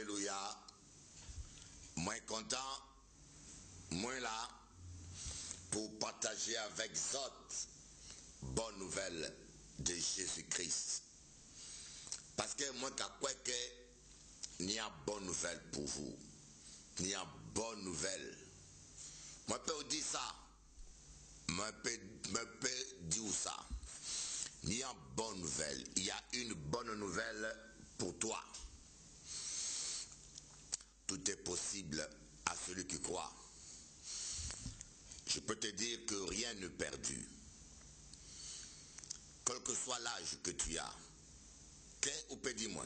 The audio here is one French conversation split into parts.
Alléluia. Moins content, moins là, pour partager avec autres bonne nouvelle de Jésus-Christ. Parce que moi, il y a bonne nouvelle pour vous. Il y a bonne nouvelle. Moi, je peux dire ça. Moi, je peux dire ça. Il y a bonne nouvelle. Il y a une bonne nouvelle pour toi. Tout est possible à celui qui croit. Je peux te dire que rien n'est perdu. Quel que soit l'âge que tu as. Ou peut dire moi.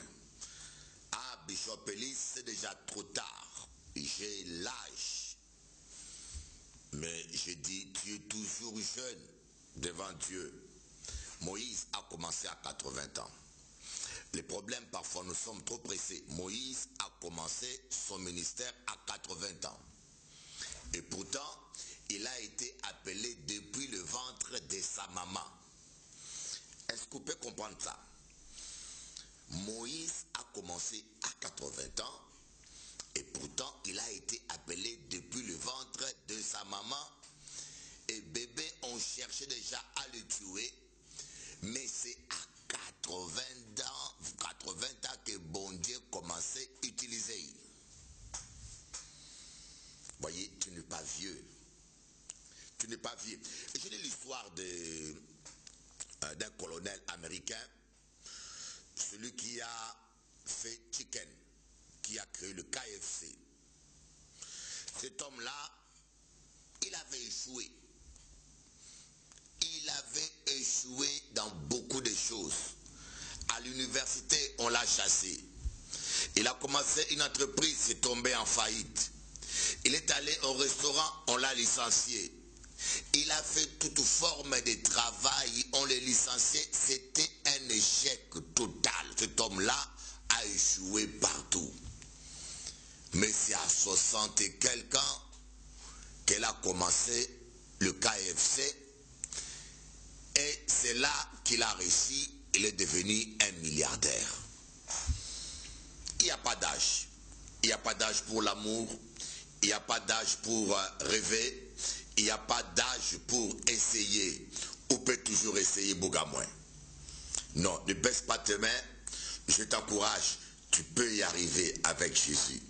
Ah, Bishop Ellis, c'est déjà trop tard. J'ai l'âge. Mais je dis, tu es toujours jeune devant Dieu. Moïse a commencé à 80 ans. Les problèmes, parfois, nous sommes trop pressés. Moïse a commencé son ministère à 80 ans. Et pourtant, il a été appelé depuis le ventre de sa maman. Est-ce que vous pouvez comprendre ça? Moïse a commencé à 80 ans. Et pourtant, il a été appelé depuis le ventre de sa maman. Et bébé, on cherchait déjà à le tuer. Mais c'est à 80 ans que bon Dieu commençait à utiliser. Voyez, tu n'es pas vieux. Tu n'es pas vieux. Je lis l'histoire d'un colonel américain, celui qui a fait Chicken, qui a créé le KFC. Cet homme-là, il avait échoué. Il avait échoué dans beaucoup de choses. À l'université, on l'a chassé. Il a commencé une entreprise, c'est tombé en faillite. Il est allé au restaurant, on l'a licencié. Il a fait toute forme de travail, on l'a licencié. C'était un échec total. Cet homme-là a échoué partout. Mais c'est à 60 et quelques ans qu'elle a commencé le KFC. Et c'est là qu'il a réussi, il est devenu un milliardaire. Il n'y a pas d'âge. Il n'y a pas d'âge pour l'amour. Il n'y a pas d'âge pour rêver. Il n'y a pas d'âge pour essayer. On peut toujours essayer Bougamoin. Non, ne baisse pas tes mains. Je t'encourage. Tu peux y arriver avec Jésus.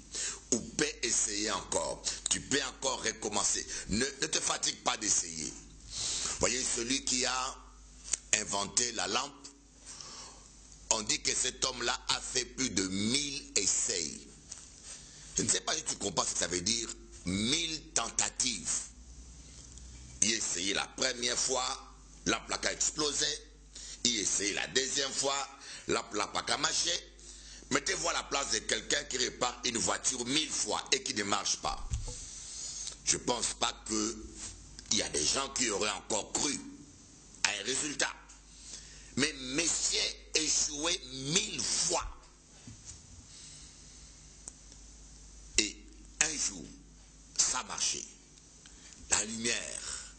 Ou peut essayer encore. Tu peux encore recommencer. Ne te fatigue pas d'essayer. Voyez, celui qui a inventé la lampe, on dit que cet homme-là a fait plus de 1000 essais. Je ne sais pas si tu comprends ce que ça veut dire. 1000 tentatives. Il a essayé la première fois, la plaque a explosé. Il a essayé la deuxième fois, la plaque n'a pas marché. Mettez-vous à la place de quelqu'un qui répare une voiture 1000 fois et qui ne marche pas. Je ne pense pas qu'il y a des gens qui auraient encore cru à un résultat. Mais monsieur échoué 1000 fois. Et un jour, ça a marché. La lumière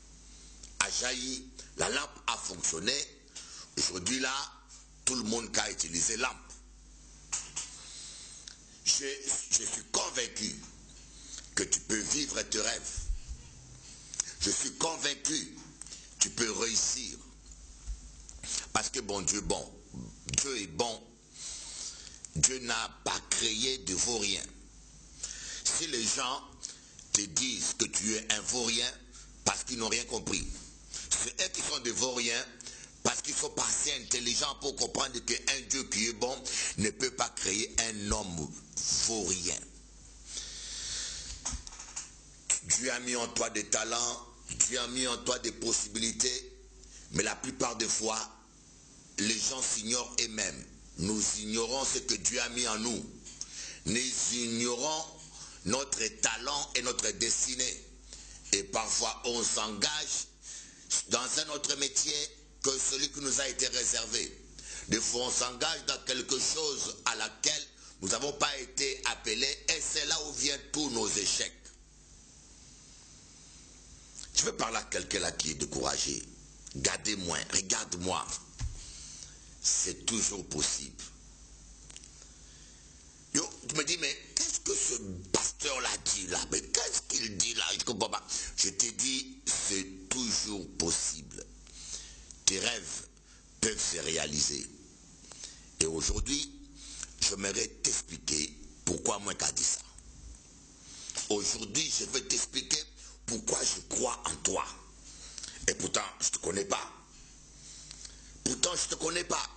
a jailli, la lampe a fonctionné. Aujourd'hui là, tout le monde a utilisé lampe. Je suis convaincu que tu peux vivre tes rêves. Je suis convaincu que tu peux réussir. Parce que bon Dieu est bon. Dieu est bon. Dieu n'a pas créé de vaurien. Si les gens te disent que tu es un vaurien parce qu'ils n'ont rien compris, c'est eux qui sont des vauriens parce qu'ils sont pas assez intelligents pour comprendre qu'un Dieu qui est bon ne peut pas créer un homme vaurien. Dieu a mis en toi des talents, Dieu a mis en toi des possibilités, mais la plupart des fois, les gens s'ignorent eux-mêmes. Nous ignorons ce que Dieu a mis en nous. Nous ignorons notre talent et notre destinée. Et parfois, on s'engage dans un autre métier que celui qui nous a été réservé. Des fois, on s'engage dans quelque chose à laquelle nous n'avons pas été appelés, et c'est là où viennent tous nos échecs. Je veux parler à quelqu'un là qui est découragé. Gardez-moi, regarde-moi. C'est toujours possible. tu me dis, mais qu'est-ce que ce pasteur-là dit là? Mais qu'est-ce qu'il dit là? Je ne comprends pas. Je t'ai dit, c'est toujours possible. Tes rêves peuvent se réaliser. Et aujourd'hui, j'aimerais t'expliquer pourquoi moi qu'a dit ça. Aujourd'hui, je vais t'expliquer pourquoi je crois en toi. Et pourtant, je ne te connais pas. Pourtant, je ne te connais pas.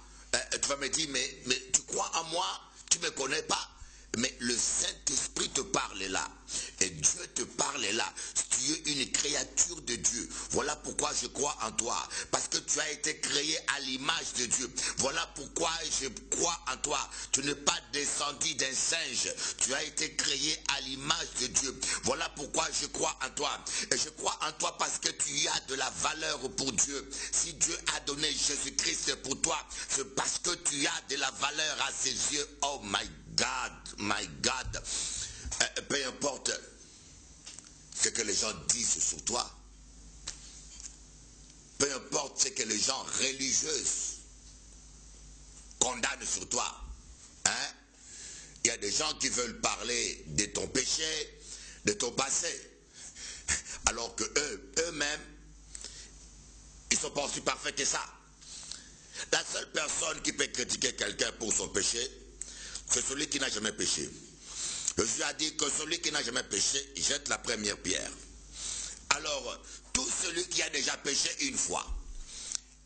Tu vas me dire, mais tu crois en moi, tu ne me connais pas. Mais le Saint-Esprit te parle là. Et Dieu te parle là. Tu es une créature de Dieu. Voilà pourquoi je crois en toi. Parce que tu as été créé à l'image de Dieu. Voilà pourquoi je crois en toi. Tu n'es pas descendu d'un singe. Tu as été créé à l'image de Dieu. Voilà pourquoi je crois en toi. Et je crois en toi parce que tu as de la valeur pour Dieu. Si Dieu a donné Jésus-Christ pour toi, c'est parce que tu as de la valeur à ses yeux. Oh my God. Peu importe ce que les gens disent sur toi. Peu importe ce que les gens religieux condamnent sur toi. Hein? Il y a des gens qui veulent parler de ton péché, de ton passé. Alors que eux-mêmes, ils sont pas aussi parfaits que ça. La seule personne qui peut critiquer quelqu'un pour son péché, c'est celui qui n'a jamais péché. Jésus a dit que celui qui n'a jamais péché, jette la première pierre. Alors, tout celui qui a déjà péché une fois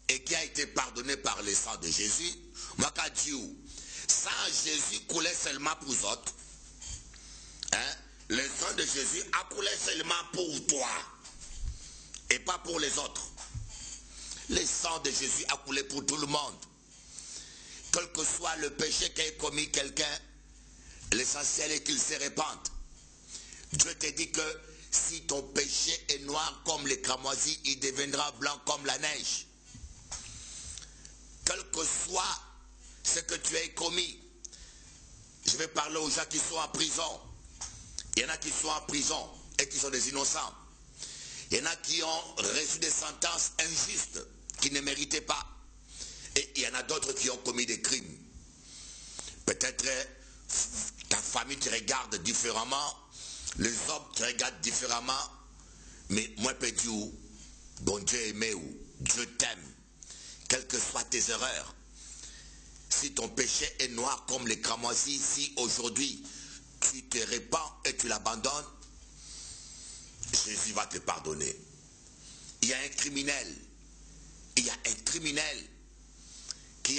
et qui a été pardonné par le sang de Jésus, moi qu'a dit où? Sang Jésus coulait seulement pour les autres. Hein? Le sang de Jésus a coulé seulement pour toi et pas pour les autres. Le sang de Jésus a coulé pour tout le monde. Quel que soit le péché qu'a commis quelqu'un, l'essentiel est qu'il se répande. Dieu te dit que si ton péché est noir comme les cramoisis, il deviendra blanc comme la neige. Quel que soit ce que tu as commis, je vais parler aux gens qui sont en prison. Il y en a qui sont en prison et qui sont des innocents. Il y en a qui ont reçu des sentences injustes, qui ne méritaient pas. Et il y en a d'autres qui ont commis des crimes. Peut-être ta famille te regarde différemment, les hommes te regardent différemment, mais moi je peux dire, bon Dieu aimé ou Dieu t'aime, quelles que soient tes erreurs. Si ton péché est noir comme les cramoisis, si aujourd'hui tu te répands et tu l'abandonnes, Jésus va te pardonner. Il y a un criminel qui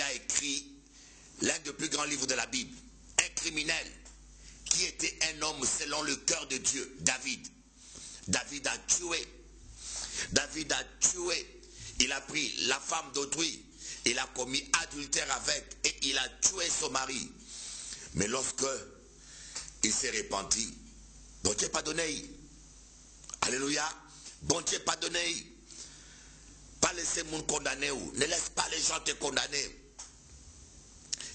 a écrit l'un des plus grands livres de la Bible. Un criminel qui était un homme selon le cœur de Dieu, David. David a tué. Il a pris la femme d'autrui. Il a commis adultère avec et il a tué son mari. Mais lorsque il s'est repenti, bon Dieu pardonné. Alléluia. Bon Dieu pardonné. Pas laisser mon condamner. Ne laisse pas les gens te condamner.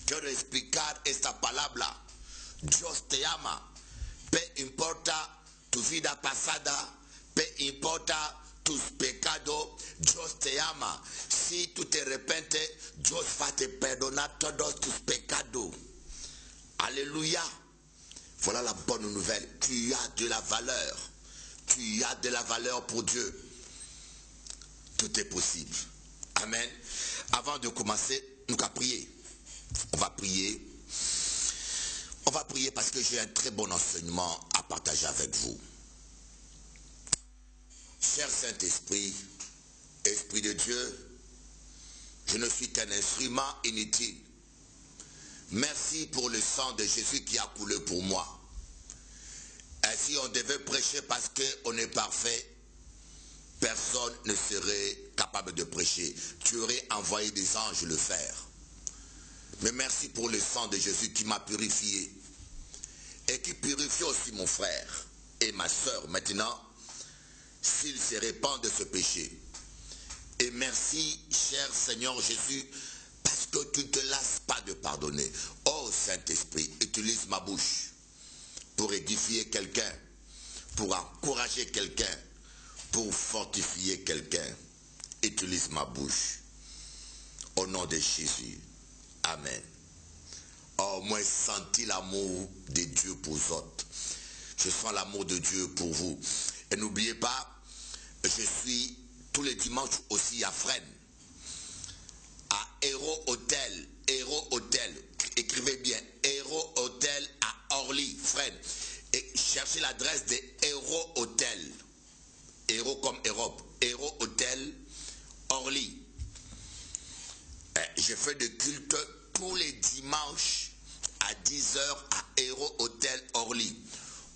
Quiero explicar esta palabra. Dios te ama. Pe importa tu vida pasada. Pe importa tus pecados. Dios te ama. Si tu te arrepientes, Dios va te perdonar todos tus pecados. Alléluia. Voilà la bonne nouvelle. Tu as de la valeur. Tu as de la valeur pour Dieu. Tout est possible. Amen. Avant de commencer, nous allons prier. On va prier. On va prier parce que j'ai un très bon enseignement à partager avec vous. Cher Saint-Esprit, Esprit de Dieu, je ne suis qu'un instrument inutile. Merci pour le sang de Jésus qui a coulé pour moi. Ainsi on devait prêcher parce qu'on est parfait. Personne ne serait capable de prêcher. Tu aurais envoyé des anges le faire. Mais merci pour le sang de Jésus qui m'a purifié. Et qui purifie aussi mon frère et ma soeur maintenant, s'il se répand de ce péché. Et merci, cher Seigneur Jésus, parce que tu ne te lasses pas de pardonner. Oh Saint-Esprit, utilise ma bouche pour édifier quelqu'un, pour encourager quelqu'un, pour fortifier quelqu'un. Utilise ma bouche. Au nom de Jésus. Amen. Oh, moi, j'ai senti l'amour de Dieu pour vous autres. Je sens l'amour de Dieu pour vous. Et n'oubliez pas, je suis tous les dimanches aussi à Fresnes, à Héros Hôtel. Héros Hôtel. Écrivez bien, Héros Hôtel à Orly, Fresnes. Et cherchez l'adresse de Héros Hôtel. Héros comme Europe. Héros Hôtel, Orly. Je fais des cultes tous les dimanches à 10 h à Héros Hôtel Orly.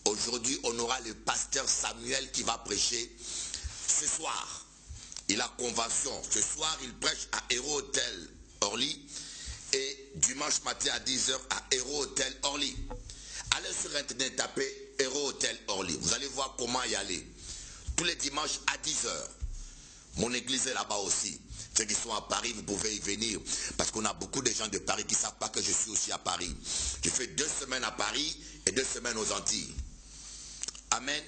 Aujourd'hui, on aura le pasteur Samuel qui va prêcher ce soir. Il a convention. Ce soir, il prêche à Héros Hôtel Orly. Et dimanche matin à 10 h à Héros Hôtel Orly. Allez sur internet, tapez Héros Hôtel Orly. Vous allez voir comment y aller. Tous les dimanches à 10 h. Mon église est là-bas aussi. Ceux qui sont à Paris, vous pouvez y venir. Parce qu'on a beaucoup de gens de Paris qui ne savent pas que je suis aussi à Paris. Je fais 2 semaines à Paris et 2 semaines aux Antilles. Amen.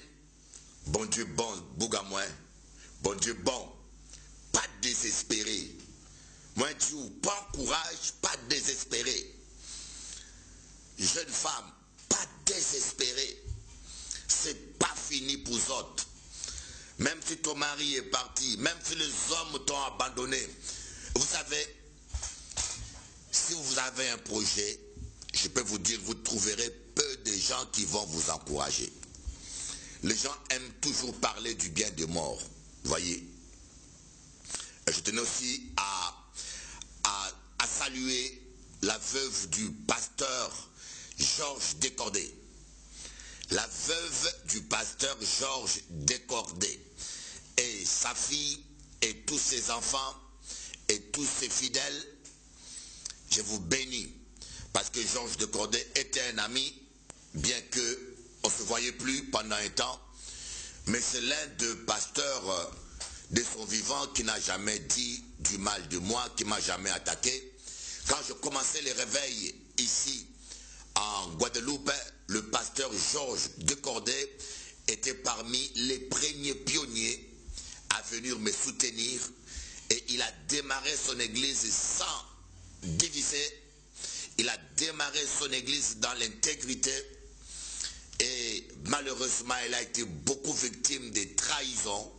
Bon Dieu bon, Bougamoin. Bon Dieu bon. Pas désespéré. Moi, Dieu, pas courage, pas désespéré. Jeune femme, pas désespéré. C'est pas fini pour vous autres. Même si ton mari est parti, même si les hommes t'ont abandonné, vous savez, si vous avez un projet, je peux vous dire, vous trouverez peu de gens qui vont vous encourager. Les gens aiment toujours parler du bien des morts, voyez. Et je tenais aussi à saluer la veuve du pasteur Georges Décordé. La veuve du pasteur Georges Décordé et sa fille et tous ses enfants et tous ses fidèles, je vous bénis parce que Georges Décordé était un ami, bien que on ne se voyait plus pendant un temps, mais c'est l'un des pasteurs de son vivant qui n'a jamais dit du mal de moi, qui m'a jamais attaqué. Quand je commençais les réveils ici en Guadeloupe, le pasteur Georges Décordé était parmi les premiers pionniers à venir me soutenir et il a démarré son église sans diviser. Il a démarré son église dans l'intégrité et malheureusement il a été beaucoup victime de trahison.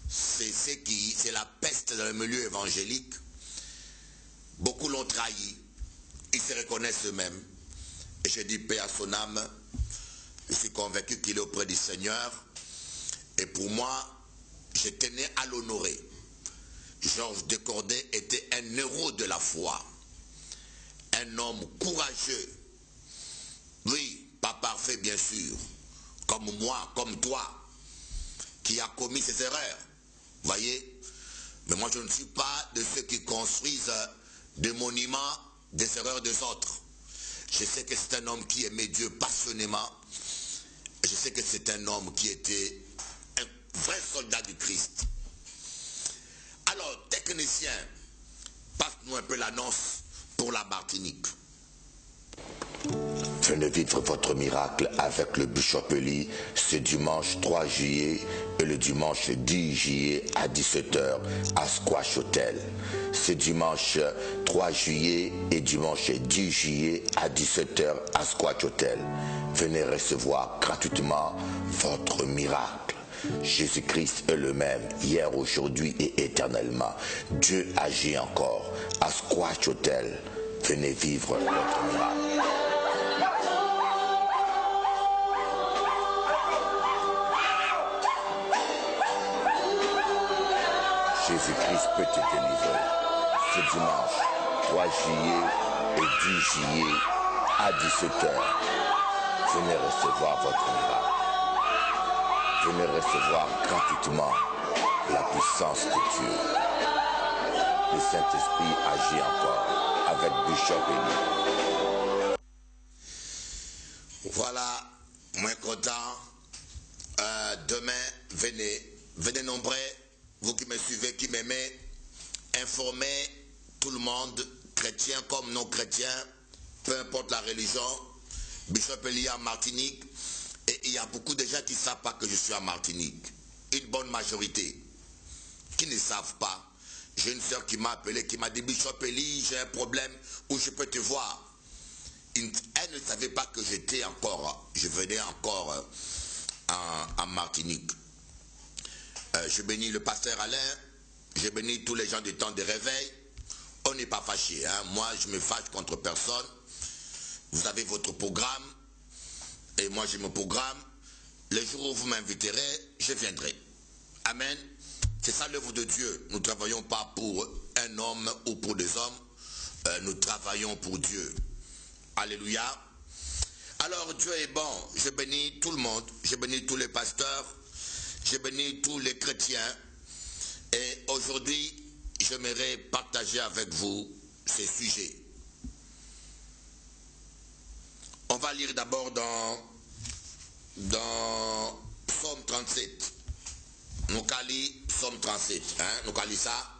C'est la peste dans le milieu évangélique. Beaucoup l'ont trahi. Ils se reconnaissent eux-mêmes. Et je dis paix à son âme. Je suis convaincu qu'il est auprès du Seigneur. Et pour moi, je tenais à l'honorer. Georges Décordé était un héros de la foi. Un homme courageux. Oui, pas parfait bien sûr. Comme moi, comme toi, qui a commis ses erreurs. Voyez? Mais moi je ne suis pas de ceux qui construisent des monuments des erreurs des autres. Je sais que c'est un homme qui aimait Dieu passionnément. Je sais que c'est un homme qui était un vrai soldat du Christ. Alors, technicien, passe-nous un peu l'annonce pour la Martinique. Venez vivre votre miracle avec le Bishop Eli ce dimanche 3 juillet et le dimanche 10 juillet à 17 h à Squash Hotel. Ce dimanche 3 juillet et dimanche 10 juillet à 17 h à Squash Hotel. Venez recevoir gratuitement votre miracle. Jésus-Christ est le même, hier, aujourd'hui et éternellement. Dieu agit encore. À Squash Hotel, venez vivre votre miracle. Jésus-Christ peut te délivrer. Ce dimanche, 3 juillet et 10 juillet à 17 h, venez recevoir votre miracle. Venez recevoir gratuitement la puissance de Dieu. Le Saint-Esprit agit encore avec Bishop Eli. Voilà, moins content. Demain, venez nombreux. Vous qui me suivez, qui m'aimez, informez tout le monde, chrétien comme non chrétien, peu importe la religion. Bishop Eli en Martinique, et il y a beaucoup de gens qui ne savent pas que je suis en Martinique. Une bonne majorité qui ne savent pas. J'ai une soeur qui m'a appelé, qui m'a dit Bishop Eli, j'ai un problème où je peux te voir. elle ne savait pas que je venais encore en Martinique. Je bénis le pasteur Alain, je bénis tous les gens du temps de réveil. On n'est pas fâchés, hein? Moi je me fâche contre personne. Vous avez votre programme et moi j'ai mon programme. Le jour où vous m'inviterez, je viendrai. Amen. C'est ça l'œuvre de Dieu. Nous ne travaillons pas pour un homme ou pour des hommes. Nous travaillons pour Dieu. Alléluia. Alors Dieu est bon. Je bénis tout le monde. Je bénis tous les pasteurs. Je bénis tous les chrétiens. Et aujourd'hui, j'aimerais partager avec vous ces sujets. On va lire d'abord dans Psaume 37. Nous allons Psaume 37. Hein? Nous allons ça.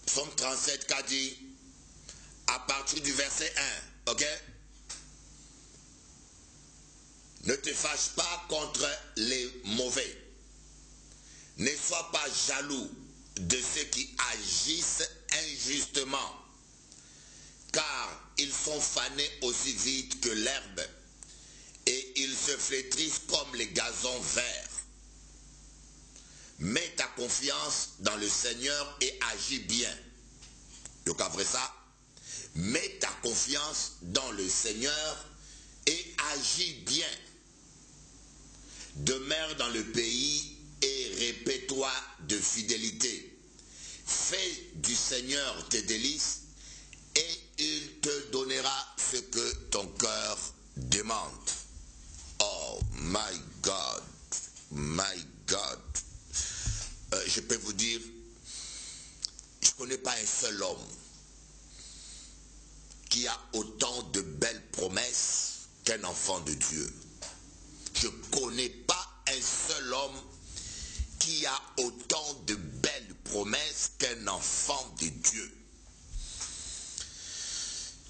Psaume 37 qu'a dit à partir du verset 1. Ok? Ne te fâche pas contre les mauvais. Ne sois pas jaloux de ceux qui agissent injustement, car ils sont fanés aussi vite que l'herbe, et ils se flétrissent comme les gazons verts. Mets ta confiance dans le Seigneur et agis bien. Donc après ça, mets ta confiance dans le Seigneur et agis bien. Demeure dans le pays et répète-toi de fidélité. Fais du Seigneur tes délices et il te donnera ce que ton cœur demande. Oh my God, my God. Je peux vous dire, je ne connais pas un seul homme qui a autant de belles promesses qu'un enfant de Dieu. Je ne connais pas un seul homme qui a autant de belles promesses qu'un enfant de Dieu.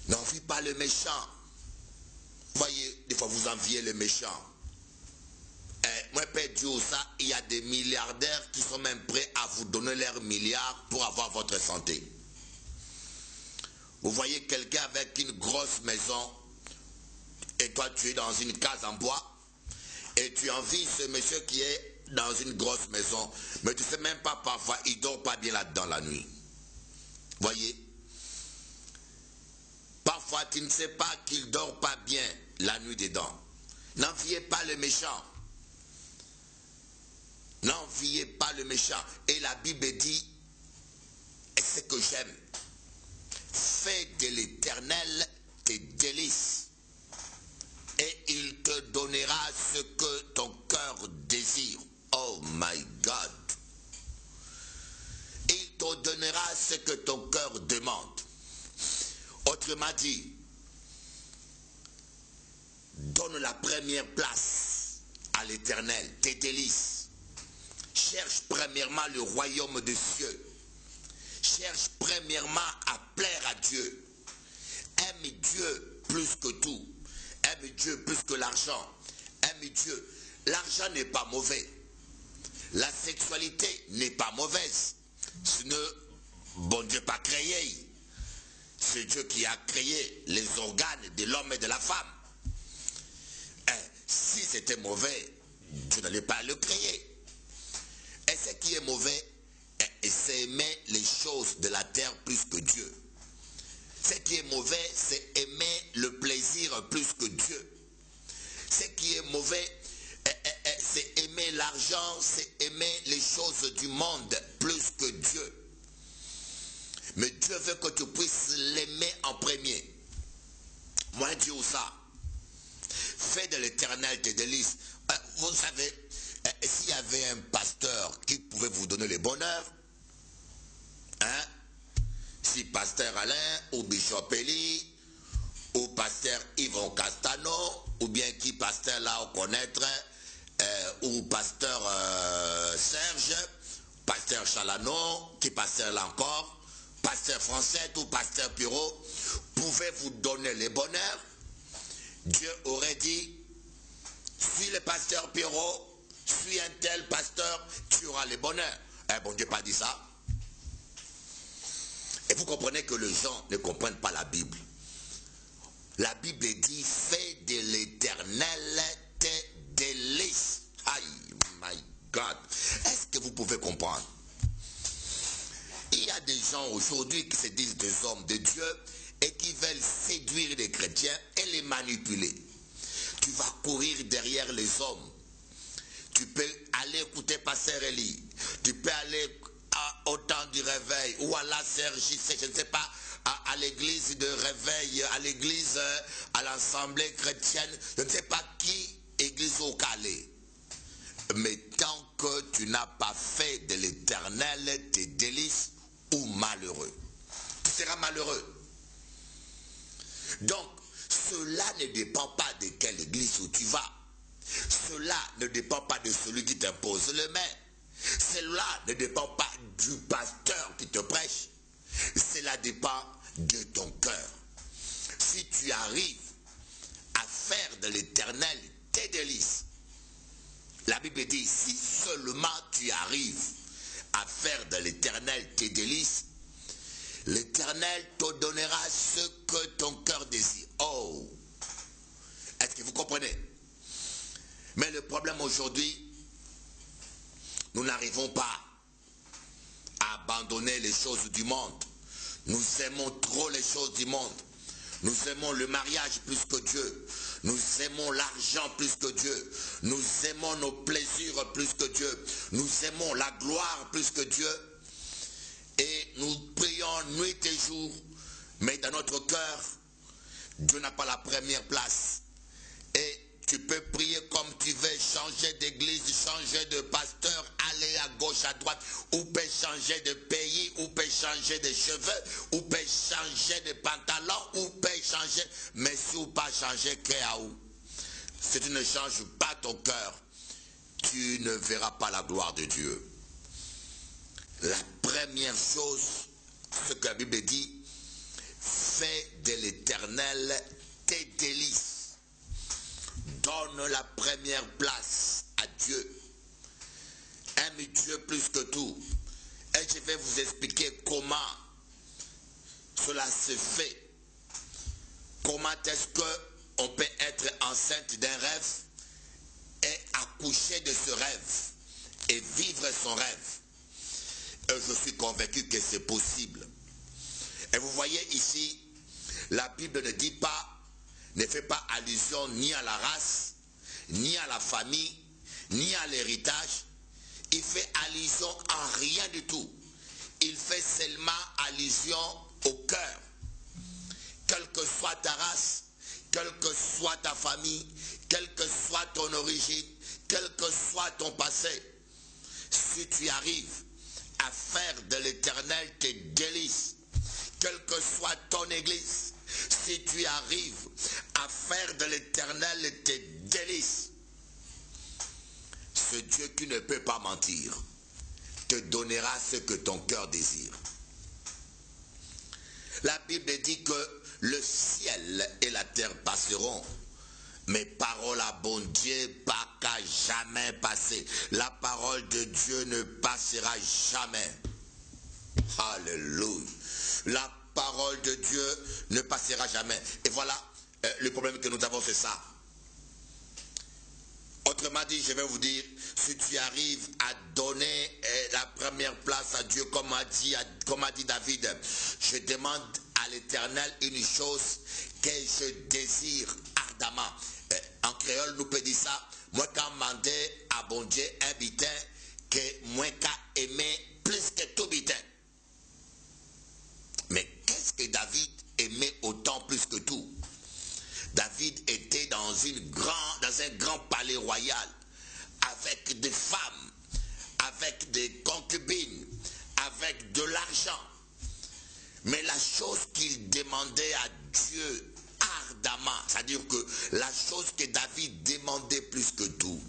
N'envie pas le méchant. Voyez, des fois vous enviez le méchant. Moi, Père Dieu, ça, il y a des milliardaires qui sont même prêts à vous donner leurs milliards pour avoir votre santé. Vous voyez quelqu'un avec une grosse maison et toi tu es dans une case en bois et tu envies ce monsieur qui est dans une grosse maison, mais tu ne sais même pas parfois, il ne dort pas bien là-dedans la nuit. Voyez, parfois tu ne sais pas qu'il ne dort pas bien la nuit dedans. N'enviez pas le méchant. N'enviez pas le méchant. Et la Bible dit, et c'est que j'aime, fais de l'Éternel tes délices, et il te donnera ce que ton cœur désire. Oh my God. Il te donnera ce que ton cœur demande. Autrement dit, donne la première place à l'Éternel, tes délices. Cherche premièrement le royaume des cieux. Cherche premièrement à plaire à Dieu. Aime Dieu plus que tout. Aime Dieu plus que l'argent. Aime Dieu. L'argent n'est pas mauvais. La sexualité n'est pas mauvaise. Ce n'est bon Dieu pas créé. C'est Dieu qui a créé les organes de l'homme et de la femme. Si c'était mauvais, Dieu n'allait pas le créer. Et ce qui est mauvais, c'est aimer les choses de la terre plus que Dieu. Ce qui est mauvais, c'est aimer le plaisir plus que Dieu. Ce qui est mauvais, c'est aimer l'argent, c'est aimer les choses du monde plus que Dieu. Mais Dieu veut que tu puisses l'aimer en premier. Moi, Dieu, ça. Fais de l'Éternel tes délices. Vous savez, s'il y avait un pasteur qui pouvait vous donner le bonheur, hein, si pasteur Alain ou Bishop Eli ou pasteur Yvon Castano ou bien qui pasteur là au connaître ou pasteur Serge, pasteur Chalano, qui pasteur là encore, pasteur Français ou pasteur Pierrot, pouvait vous donner le bonheur, Dieu aurait dit, suis le pasteur Pierrot, suis un tel pasteur, tu auras le bonheur. Bon Dieu n'a pas dit ça. Et vous comprenez que les gens ne comprennent pas la Bible. La Bible dit, fais de l'Éternel tes délices. Aïe, my God. Est-ce que vous pouvez comprendre? Il y a des gens aujourd'hui qui se disent des hommes de Dieu et qui veulent séduire les chrétiens et les manipuler. Tu vas courir derrière les hommes. Tu peux aller écouter Pasteur Eli. Tu peux aller au temps du réveil ou à la CRJC, je ne sais pas, à l'église de réveil, à l'église, à l'assemblée chrétienne, je ne sais pas qui église au Calais. Mais tant que tu n'as pas fait de l'Éternel tes délices, ou malheureux, tu seras malheureux. Donc, cela ne dépend pas de quelle église où tu vas. Cela ne dépend pas de celui qui t'impose le main. Cela ne dépend pas du pasteur qui te prêche. Cela dépend de ton cœur. Si tu arrives à faire de l'Éternel tes délices, la Bible dit, si seulement tu arrives à faire de l'Éternel tes délices, l'Éternel te donnera ce que ton cœur désire. Oh! Est-ce que vous comprenez? Mais le problème aujourd'hui, nous n'arrivons pas à abandonner les choses du monde. Nous aimons trop les choses du monde. Nous aimons le mariage plus que Dieu. Nous aimons l'argent plus que Dieu. Nous aimons nos plaisirs plus que Dieu. Nous aimons la gloire plus que Dieu. Et nous prions nuit et jour. Mais dans notre cœur, Dieu n'a pas la première place. Et tu peux prier comme tu veux, changer d'église, changer de pasteur, aller à gauche, à droite, ou peut changer de pays, ou peut changer de cheveux, ou peut changer de pantalon, ou peut changer, mais si ou pas changer, si tu ne changes pas ton cœur, tu ne verras pas la gloire de Dieu. La première chose, ce que la Bible dit, fais de l'Éternel tes délices. Donne la première place à Dieu. Aime Dieu plus que tout. Et je vais vous expliquer comment cela se fait. Comment est-ce qu'on peut être enceinte d'un rêve et accoucher de ce rêve et vivre son rêve. Et je suis convaincu que c'est possible. Et vous voyez ici, la Bible ne dit pas, ne fait pas allusion ni à la race, ni à la famille, ni à l'héritage. Il fait allusion à rien du tout. Il fait seulement allusion au cœur. Quelle que soit ta race, quelle que soit ta famille, quelle que soit ton origine, quel que soit ton passé, si tu arrives à faire de l'Éternel tes délices, quelle que soit ton église, si tu arrives à faire de l'Éternel tes délices, ce Dieu qui ne peut pas mentir te donnera ce que ton cœur désire. La Bible dit que le ciel et la terre passeront, mais parole à bon Dieu pas qu'à jamais passer. La parole de Dieu ne passera jamais. Alléluia. La parole de Dieu ne passera jamais. Et voilà, le problème que nous avons, c'est ça. Autrement dit, je vais vous dire, si tu arrives à donner la première place à Dieu, comme a dit David, je demande à l'Éternel une chose que je désire ardemment. En créole, nous peut dire ça, moi quand mandé à bon Dieu un bitin, que moi quand aimé plus que tout bitin. Mais qu'est-ce que David aimait autant plus que tout? David était dans un grand palais royal, avec des femmes, avec des concubines, avec de l'argent. Mais la chose qu'il demandait à Dieu ardemment, c'est-à-dire que la chose que David demandait plus que tout,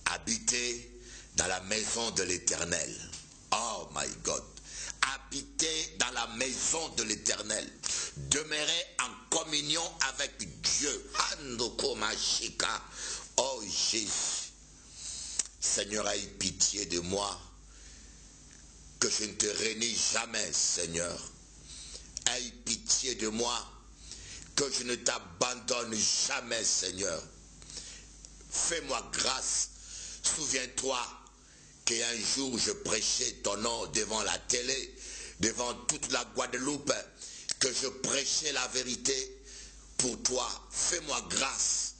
habiter dans la maison de l'Éternel. Oh my God. Habiter dans la maison de l'Éternel, demeurer en communion avec Dieu. Oh Jésus, Seigneur, aie pitié de moi, que je ne te renie jamais, Seigneur. Aie pitié de moi, que je ne t'abandonne jamais, Seigneur. Fais-moi grâce. Souviens-toi qu'un jour je prêchais ton nom devant la télé, devant toute la Guadeloupe, que je prêchais la vérité pour toi. Fais-moi grâce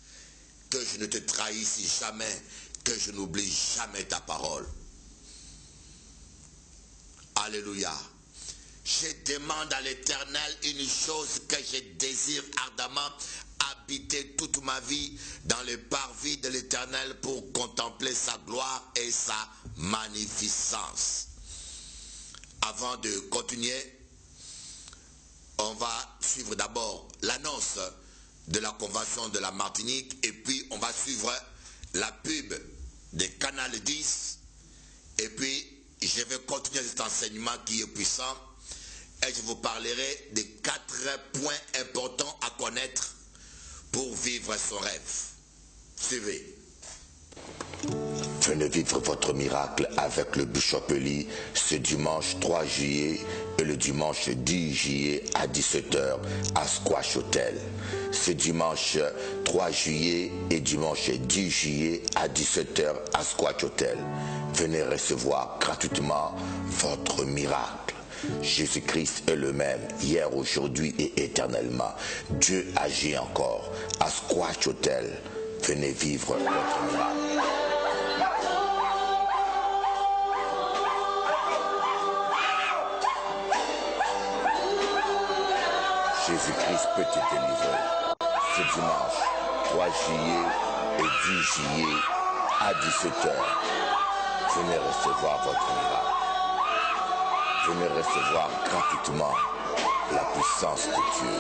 que je ne te trahisse jamais, que je n'oublie jamais ta parole. Alléluia. Je demande à l'Éternel une chose que je désire ardemment, habiter toute ma vie dans le parvis de l'Éternel pour contempler sa gloire et sa magnificence. Avant de continuer, on va suivre d'abord l'annonce de la Convention de la Martinique et puis on va suivre la pub de Canal 10 et puis je vais continuer cet enseignement qui est puissant et je vous parlerai des 4 points importants à connaître pour vivre son rêve. Suivez. Venez vivre votre miracle avec le Bishop Eli ce dimanche 3 juillet et le dimanche 10 juillet à 17h à Squash Hotel. Ce dimanche 3 juillet et dimanche 10 juillet à 17h à Squash Hotel. Venez recevoir gratuitement votre miracle. Jésus-Christ est le même, hier, aujourd'hui et éternellement. Dieu agit encore. À Squash Hotel, venez vivre votre miracle. Jésus-Christ peut te délivrer. Ce dimanche, 3 juillet et 10 juillet à 17h, venez recevoir votre miracle. Venez recevoir gratuitement la puissance de Dieu.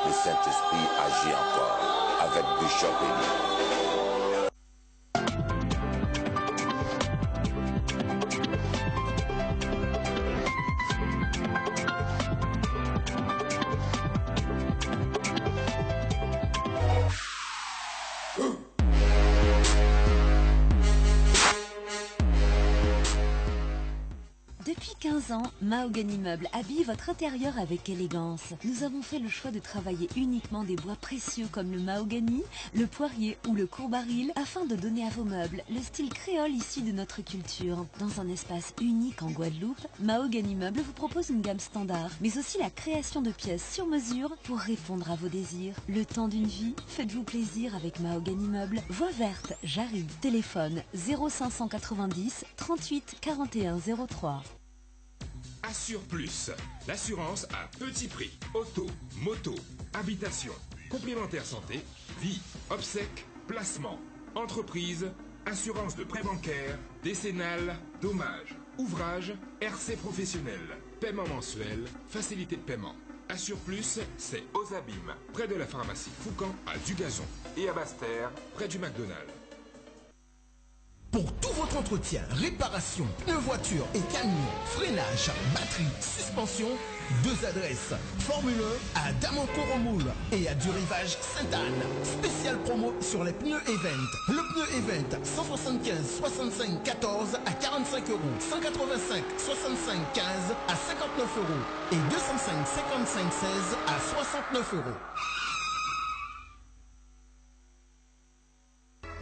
Le Saint-Esprit agit encore avec Bishop Eli. Depuis 15 ans, Mahogany Meubles habille votre intérieur avec élégance. Nous avons fait le choix de travailler uniquement des bois précieux comme le mahogany, le poirier ou le courbaril afin de donner à vos meubles le style créole issu de notre culture. Dans un espace unique en Guadeloupe, Mahogany Meubles vous propose une gamme standard, mais aussi la création de pièces sur mesure pour répondre à vos désirs. Le temps d'une vie, faites-vous plaisir avec Mahogany Meubles. Voix verte, j'arrive. Téléphone 0590 38 41 03. Assure Plus, l'assurance à petit prix. Auto, moto, habitation, complémentaire santé, vie, obsèques, placement, entreprise, assurance de prêt bancaire, décennale, dommages, ouvrage, RC professionnel, paiement mensuel, facilité de paiement. Assure Plus, c'est aux Abîmes, près de la pharmacie Foucan à Dugazon et à Basse-Terre, près du McDonald's. Pour tout votre entretien, réparation, pneus voiture et camions, freinage, batterie, suspension, 2 adresses. Formule 1 à Damoncourt-en-Moule et à Durivage Sainte-Anne. Spécial promo sur les pneus Event. Le pneu Event 175 65 14 à 45 €, 185 65 15 à 59 € et 205 55 16 à 69 €.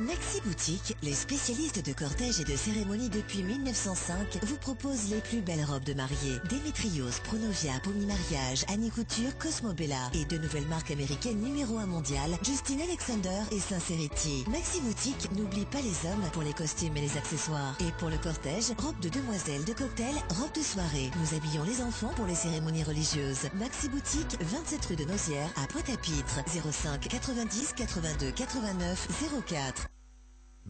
Maxi Boutique, les spécialistes de cortège et de cérémonie depuis 1905, vous proposent les plus belles robes de mariée. Démétrios, Pronovia, Pomi Mariage, Annie Couture, Cosmo Bella et de nouvelles marques américaines numéro 1 mondial, Justin Alexander et Sincerity. Maxi Boutique n'oublie pas les hommes pour les costumes et les accessoires. Et pour le cortège, robe de demoiselle, de cocktail, robe de soirée. Nous habillons les enfants pour les cérémonies religieuses. Maxi Boutique, 27 rue de Nozières à Pointe-à-Pitre, 05 90 82 89 04.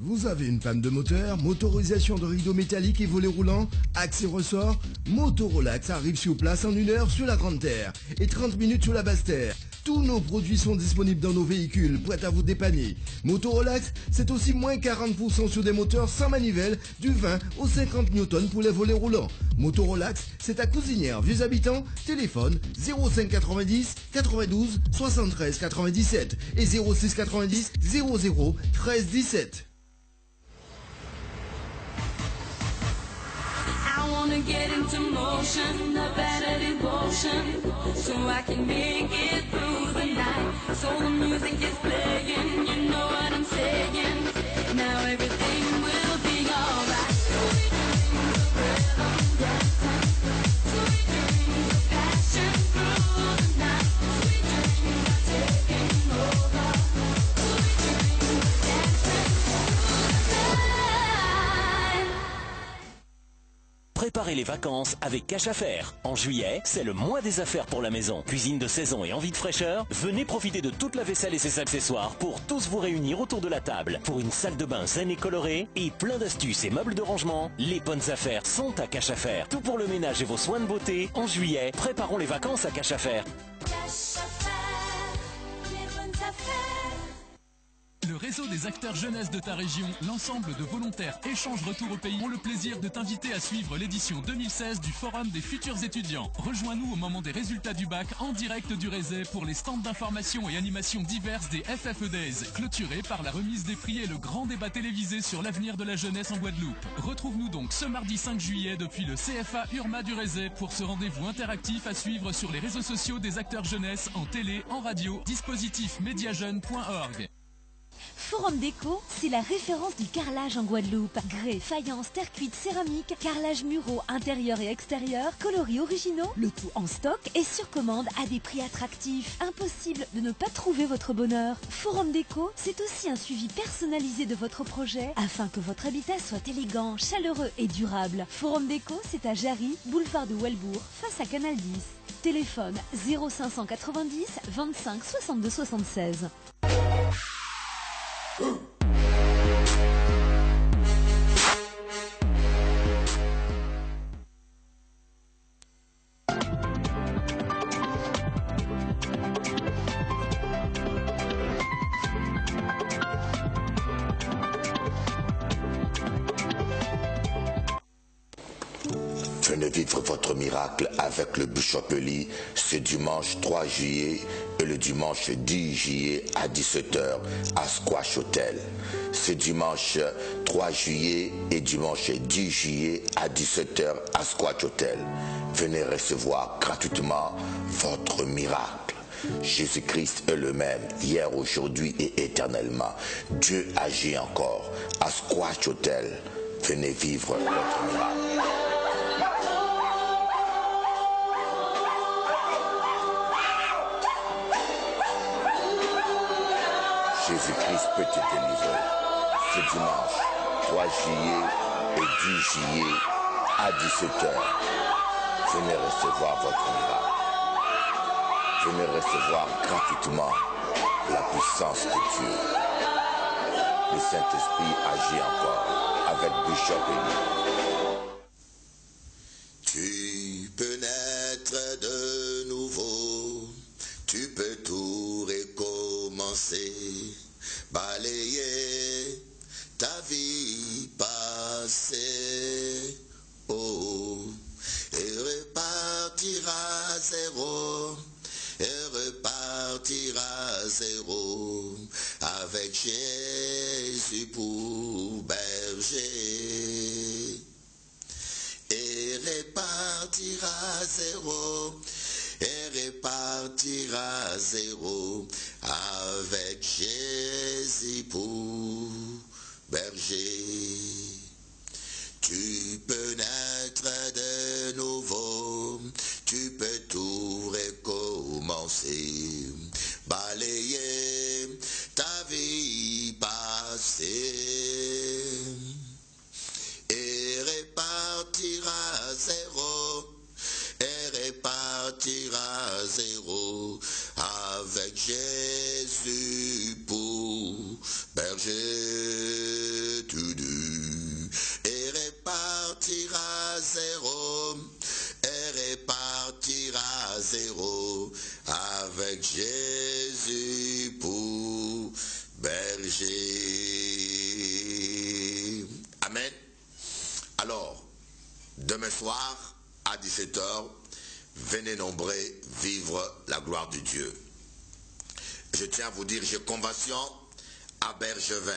Vous avez une panne de moteur, motorisation de rideaux métalliques et volets roulants, axe et ressort, Motorolax arrive sur place en 1 heure sur la Grande Terre et 30 minutes sur la Basse Terre. Tous nos produits sont disponibles dans nos véhicules, prêts à vous dépanner. Motorolax, c'est aussi moins 40% sur des moteurs sans manivelle, du 20 au 50 Newton pour les volets roulants. Motorolax, c'est à Cousinière, Vieux Habitants, téléphone 05 90 92 73 97 et 06 90 00 13 17. I wanna get into motion, a better devotion, so I can make it through the night. So the music is playing, you know what I'm saying. Now everything will be alright. Sweet dreams of rhythm dancing, sweet dreams of passion through the night. Sweet dreams are taking over, sweet dreams of dancing through the night. Préparez les vacances avec Cash Affaires. En juillet, c'est le mois des affaires pour la maison. Cuisine de saison et envie de fraîcheur, venez profiter de toute la vaisselle et ses accessoires pour tous vous réunir autour de la table. Pour une salle de bain zen et colorée et plein d'astuces et meubles de rangement, les bonnes affaires sont à Cash Affaires. Tout pour le ménage et vos soins de beauté. En juillet, préparons les vacances à Cash Affaires. Cash Affaires, les bonnes affaires. Le réseau des acteurs jeunesse de ta région, l'ensemble de volontaires Échange Retour au Pays ont le plaisir de t'inviter à suivre l'édition 2016 du Forum des futurs étudiants. Rejoins-nous au moment des résultats du bac en direct du Rézé pour les stands d'information et animations diverses des FFE Days, clôturés par la remise des prix et le grand débat télévisé sur l'avenir de la jeunesse en Guadeloupe. Retrouve-nous donc ce mardi 5 juillet depuis le CFA Urma du Rézé pour ce rendez-vous interactif à suivre sur les réseaux sociaux des acteurs jeunesse, en télé, en radio, dispositif mediajeune.org. Forum Déco, c'est la référence du carrelage en Guadeloupe. Grès, faïence, terre cuite, céramique, carrelage muraux intérieur et extérieur, coloris originaux, le tout en stock et sur commande à des prix attractifs. Impossible de ne pas trouver votre bonheur. Forum Déco, c'est aussi un suivi personnalisé de votre projet afin que votre habitat soit élégant, chaleureux et durable. Forum Déco, c'est à Jarry, boulevard de Welbourg, face à Canal 10. Téléphone 0590 25 62 76. Venez vivre votre miracle avec le Bishop Eli ce dimanche 3 juillet et le dimanche 10 juillet à 17h à Squash Hotel. Ce dimanche 3 juillet et dimanche 10 juillet à 17h à Squash Hotel. Venez recevoir gratuitement votre miracle. Jésus-Christ est le même, hier, aujourd'hui et éternellement. Dieu agit encore. À Squash Hotel, venez vivre votre miracle. Jésus-Christ peut te délivrer. Ce dimanche 3 juillet et 10 juillet à 17h, venez recevoir votre miracle. Venez recevoir gratuitement la puissance de Dieu. Le Saint-Esprit agit encore avec Bishop Eli. Tu peux naître de nouveau, tu peux tout recommencer, balayer ta vie passée, oh, et repartir à zéro, avec Jésus pour berger. Et repartir à zéro, avec Jésus pour berger. Tu peux naître de nouveau, tu peux tout recommencer, balayer ta vie passée et repartir à zéro, avec Jésus pour berger. Et repartir à zéro, avec Jésus pour berger. Amen. Alors, demain soir, à 17h, venez nombreux vivre la gloire de Dieu. Je tiens à vous dire, j'ai convention à Bergevin,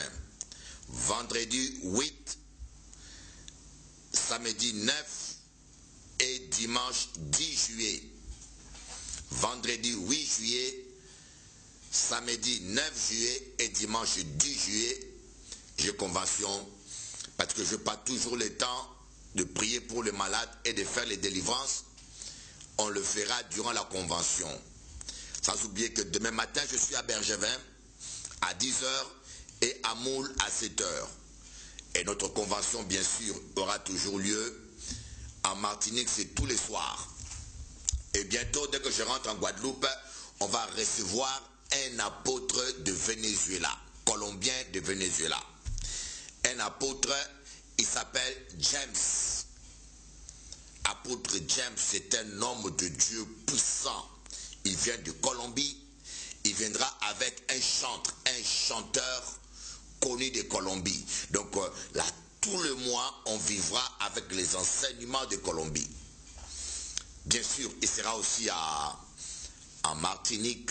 vendredi 8, samedi 9 et dimanche 10 juillet. Vendredi 8 juillet, samedi 9 juillet et dimanche 10 juillet, j'ai convention parce que je n'ai pas toujours le temps de prier pour les malades et de faire les délivrances. On le fera durant la convention. Sans oublier que demain matin, je suis à Bergevin à 10h et à Moule à 7h. Et notre convention, bien sûr, aura toujours lieu en Martinique, c'est tous les soirs. Et bientôt, dès que je rentre en Guadeloupe, on va recevoir un apôtre de Venezuela, colombien de Venezuela. Un apôtre, il s'appelle James. Apôtre James, c'est un homme de Dieu puissant. Il vient de Colombie. Il viendra avec un chanteur connu de Colombie. Donc là, tout le mois, on vivra avec les enseignements de Colombie. Bien sûr, il sera aussi en Martinique.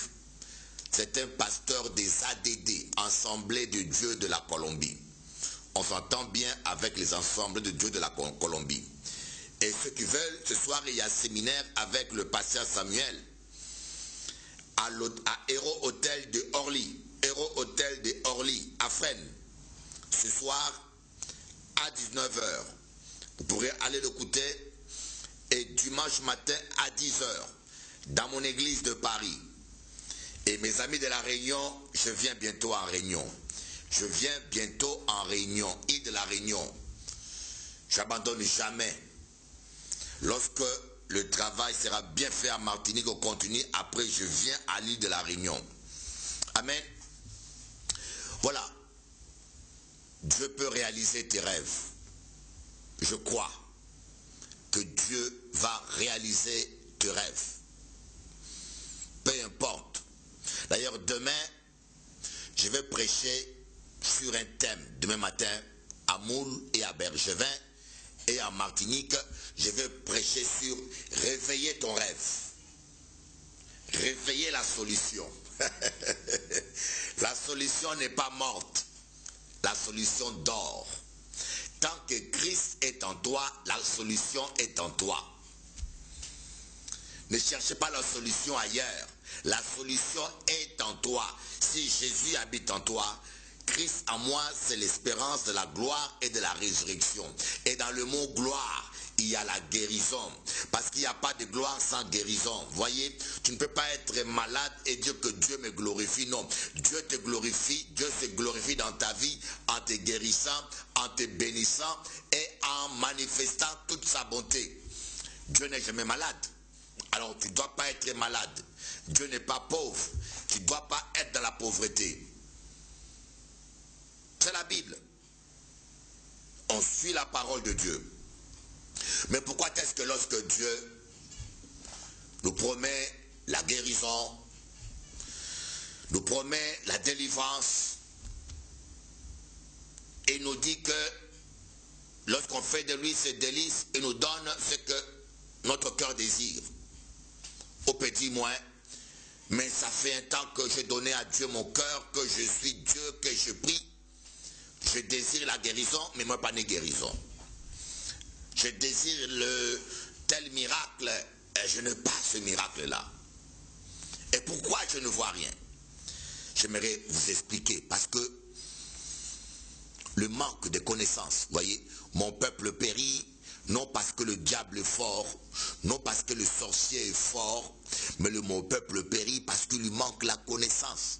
C'est un pasteur des ADD, Assemblée de Dieu de la Colombie. On s'entend bien avec les ensembles de Dieu de la Colombie. Et ceux qui veulent, ce soir, il y a un séminaire avec le pasteur Samuel à Héros Hôtel de Orly. Héros Hôtel de Orly, à Fresnes. Ce soir, à 19h. Vous pourrez aller l'écouter. Et dimanche matin, à 10h, dans mon église de Paris. Et mes amis de la Réunion, je viens bientôt en Réunion. Je viens bientôt en Réunion, île de la Réunion. J'abandonne jamais. Lorsque le travail sera bien fait en Martinique, on continue. Après, je viens à l'île de la Réunion. Amen. Voilà. Dieu peut réaliser tes rêves. Je crois que Dieu va réaliser tes rêves. Peu importe. D'ailleurs, demain, je vais prêcher sur un thème. Demain matin, à Moule et à Bergevin et en Martinique, je vais prêcher sur réveiller ton rêve. Réveiller la solution. La solution n'est pas morte. La solution dort. Tant que Christ est en toi, la solution est en toi. Ne cherchez pas la solution ailleurs. La solution est en toi. Si Jésus habite en toi, Christ en moi, c'est l'espérance de la gloire et de la résurrection. Et dans le mot gloire, il y a la guérison. Parce qu'il n'y a pas de gloire sans guérison. Voyez, tu ne peux pas être malade et dire que Dieu me glorifie. Non, Dieu te glorifie. Dieu se glorifie dans ta vie en te guérissant, en te bénissant et en manifestant toute sa bonté. Dieu n'est jamais malade. Alors tu ne dois pas être malade. Dieu n'est pas pauvre. Tu ne dois pas être dans la pauvreté. C'est la Bible. On suit la parole de Dieu. Mais pourquoi est-ce que lorsque Dieu nous promet la guérison, nous promet la délivrance, et nous dit que lorsqu'on fait de lui ses délices, il nous donne ce que notre cœur désire, au petit moins, mais ça fait un temps que j'ai donné à Dieu mon cœur, que je suis Dieu, que je prie, je désire la guérison, mais moi pas de guérison. Je désire le tel miracle, et je n'ai pas ce miracle-là. Et pourquoi je ne vois rien? J'aimerais vous expliquer, parce que le manque de connaissances, voyez, mon peuple périt, non parce que le diable est fort, non parce que le sorcier est fort, mais mon peuple périt parce qu'il lui manque la connaissance.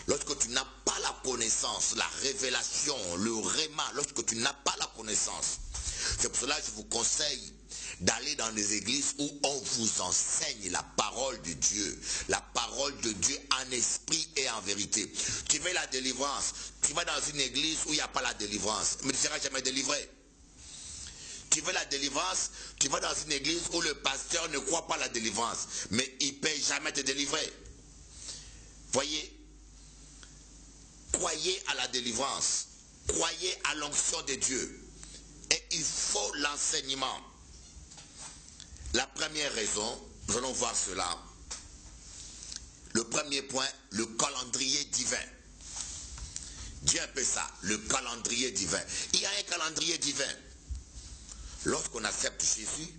Lorsque tu n'as pas la connaissance, la révélation, le réma, lorsque tu n'as pas la connaissance, c'est pour cela que je vous conseille d'aller dans les églises où on vous enseigne la parole de Dieu. La parole de Dieu en esprit et en vérité. Tu veux la délivrance, tu vas dans une église où il n'y a pas la délivrance, mais tu ne seras jamais délivré. Tu veux la délivrance, tu vas dans une église où le pasteur ne croit pas à la délivrance, mais il ne peut jamais te délivrer. Voyez, croyez à la délivrance, croyez à l'onction de Dieu. Et il faut l'enseignement. La première raison, nous allons voir cela. Le premier point, le calendrier divin. Dis un peu ça, le calendrier divin. Il y a un calendrier divin. Lorsqu'on accepte Jésus,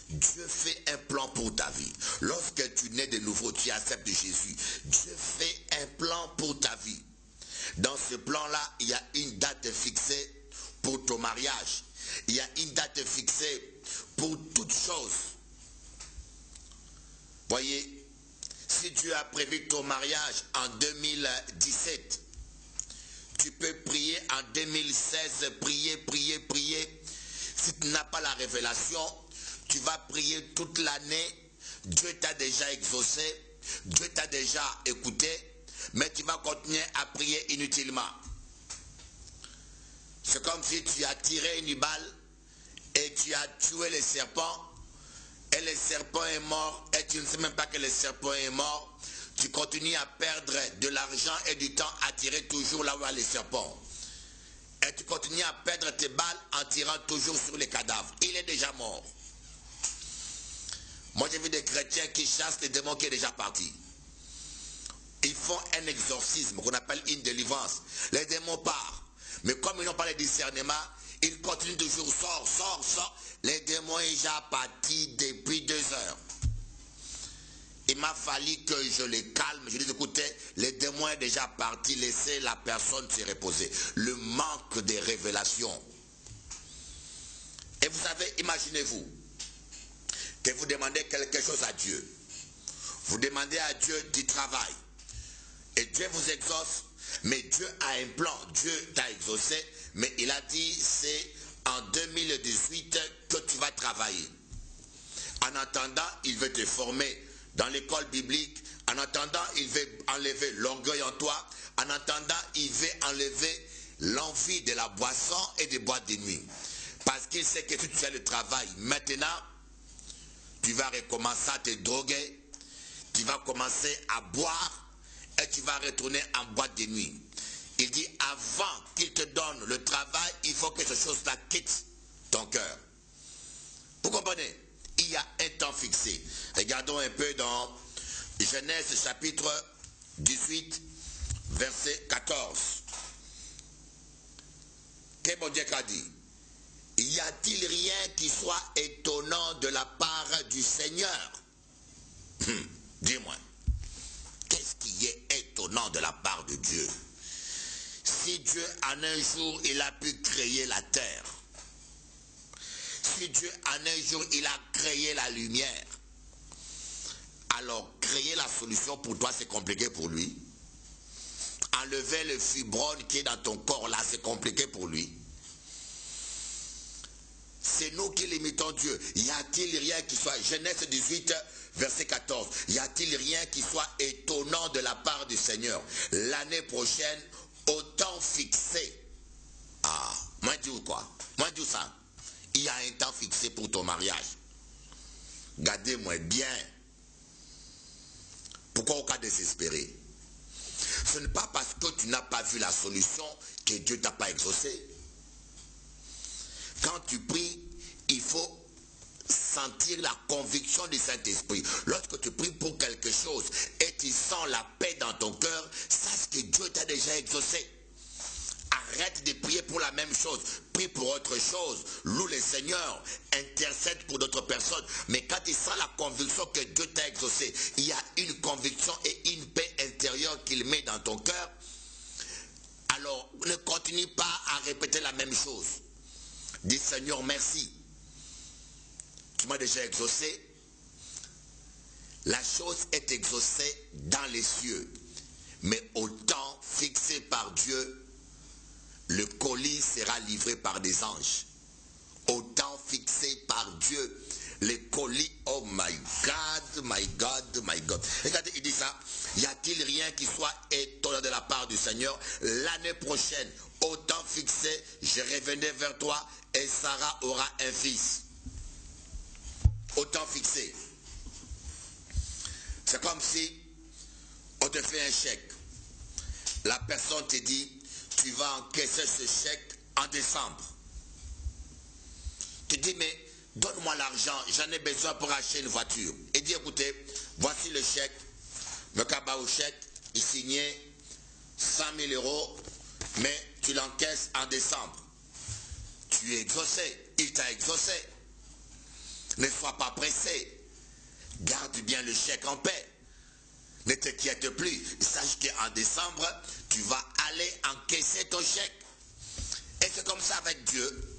Dieu fait un plan pour ta vie. Lorsque tu nais de nouveau, tu acceptes Jésus. Dieu fait un plan pour ta vie. Dans ce plan-là, il y a une date fixée pour ton mariage. Il y a une date fixée pour toutes choses. Voyez, si Dieu a prévu ton mariage en 2017, tu peux prier en 2016, prier. Si tu n'as pas la révélation, tu vas prier toute l'année. Dieu t'a déjà exaucé, Dieu t'a déjà écouté, mais tu vas continuer à prier inutilement. C'est comme si tu as tiré une balle et tu as tué le serpent, et le serpent est mort, et tu ne sais même pas que le serpent est mort. Tu continues à perdre de l'argent et du temps à tirer toujours là où il y a les serpents. Et tu continues à perdre tes balles en tirant toujours sur les cadavres. Il est déjà mort. Moi j'ai vu des chrétiens qui chassent les démons qui est déjà parti. Ils font un exorcisme qu'on appelle une délivrance. Les démons partent. Mais comme ils n'ont pas le discernement, ils continuent toujours, sort. Les démons sont déjà partis depuis 2 heures. Il m'a fallu que je les calme. Je dis, écoutez, les démons sont déjà partis, laissez la personne se reposer. Le manque de révélation. Et vous savez, imaginez-vous que vous demandez quelque chose à Dieu. Vous demandez à Dieu du travail. Et Dieu vous exauce. Mais Dieu a un plan. Dieu t'a exaucé. Mais il a dit, c'est en 2018 que tu vas travailler. En attendant, il veut te former dans l'école biblique. En attendant, il veut enlever l'orgueil en toi. En attendant, il veut enlever l'envie de la boisson et des boîtes de nuit. Parce qu'il sait que si tu fais le travail maintenant, tu vas recommencer à te droguer. Tu vas commencer à boire. Et tu vas retourner en boîte de nuit. Il dit, avant qu'il te donne le travail, il faut que cette chose-là quitte ton cœur. Vous comprenez? Il y a un temps fixé. Regardons un peu dans Genèse chapitre 18, verset 14. Qu'est-ce que bon Dieu a dit? Y a-t-il rien qui soit étonnant de la part du Seigneur? Dis-moi. Qu'est-ce qui est étonnant de la part de Dieu? Si Dieu en un jour il a pu créer la terre, si Dieu en un jour il a créé la lumière, alors créer la solution pour toi c'est compliqué pour lui. Enlever le fibrone qui est dans ton corps là c'est compliqué pour lui. C'est nous qui limitons Dieu. Y a-t-il rien qui soit, Genèse 18 verset 14, y a-t-il rien qui soit étonnant de la part du Seigneur? L'année prochaine, au temps fixé. Ah, moi je dis quoi? Moi je dis ça. Il y a un temps fixé pour ton mariage. Gardez-moi bien. Pourquoi au cas désespéré? Ce n'est pas parce que tu n'as pas vu la solution que Dieu t'a pas exaucé. Quand tu pries, il faut sentir la conviction du Saint-Esprit. Lorsque tu pries pour quelque chose et tu sens la paix dans ton cœur, sache que Dieu t'a déjà exaucé. Arrête de prier pour la même chose. Prie pour autre chose. Loue le Seigneur. Intercède pour d'autres personnes. Mais quand tu sens la conviction que Dieu t'a exaucé, il y a une conviction et une paix intérieure qu'il met dans ton cœur. Alors, ne continue pas à répéter la même chose. Dis Seigneur, merci. Tu m'as déjà exaucé. La chose est exaucée dans les cieux. Mais au temps fixé par Dieu, le colis sera livré par des anges. Au temps fixé par Dieu, le colis, oh my God, my God, my God. Regardez, il dit ça. Y a-t-il rien qui soit étonnant de la part du Seigneur? L'année prochaine, au temps fixé, je reviendrai vers toi et Sarah aura un fils. Au temps fixé. C'est comme si on te fait un chèque. La personne te dit, tu vas encaisser ce chèque en décembre. Tu dis, mais donne-moi l'argent, j'en ai besoin pour acheter une voiture. Et dis, écoutez, voici le chèque. Le cabas au chèque, il signait 100 000 €, mais tu l'encaisses en décembre. Tu es exaucé, il t'a exaucé. Ne sois pas pressé. Garde bien le chèque en paix. Ne t'inquiète plus. Sache qu'en décembre, tu vas aller encaisser ton chèque. Et c'est comme ça avec Dieu.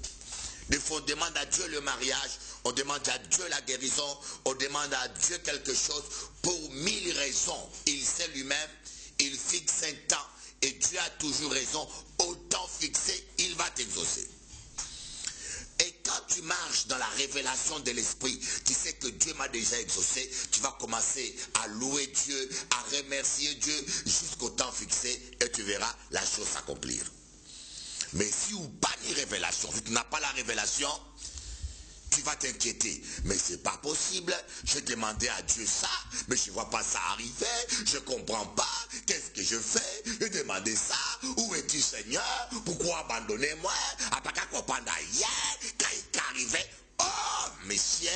Des fois, on demande à Dieu le mariage, on demande à Dieu la guérison, on demande à Dieu quelque chose pour 1000 raisons. Il sait lui-même, il fixe un temps. Et Dieu a toujours raison. Au temps fixé, il va t'exaucer. Et quand tu marches dans la révélation de l'esprit, tu sais que Dieu m'a déjà exaucé, tu vas commencer à louer Dieu, à remercier Dieu jusqu'au temps fixé et tu verras la chose s'accomplir. Mais si ou pas ni révélation, si tu n'as pas la révélation, tu vas t'inquiéter. Mais c'est pas possible. J'ai demandé à Dieu ça, mais je ne vois pas ça arriver. Je ne comprends pas. Qu'est-ce que je fais? J'ai demandé ça. Où es-tu, Seigneur? Pourquoi abandonner-moi? Apaka kopanda hier, quand il arrivait. Oh, messieurs.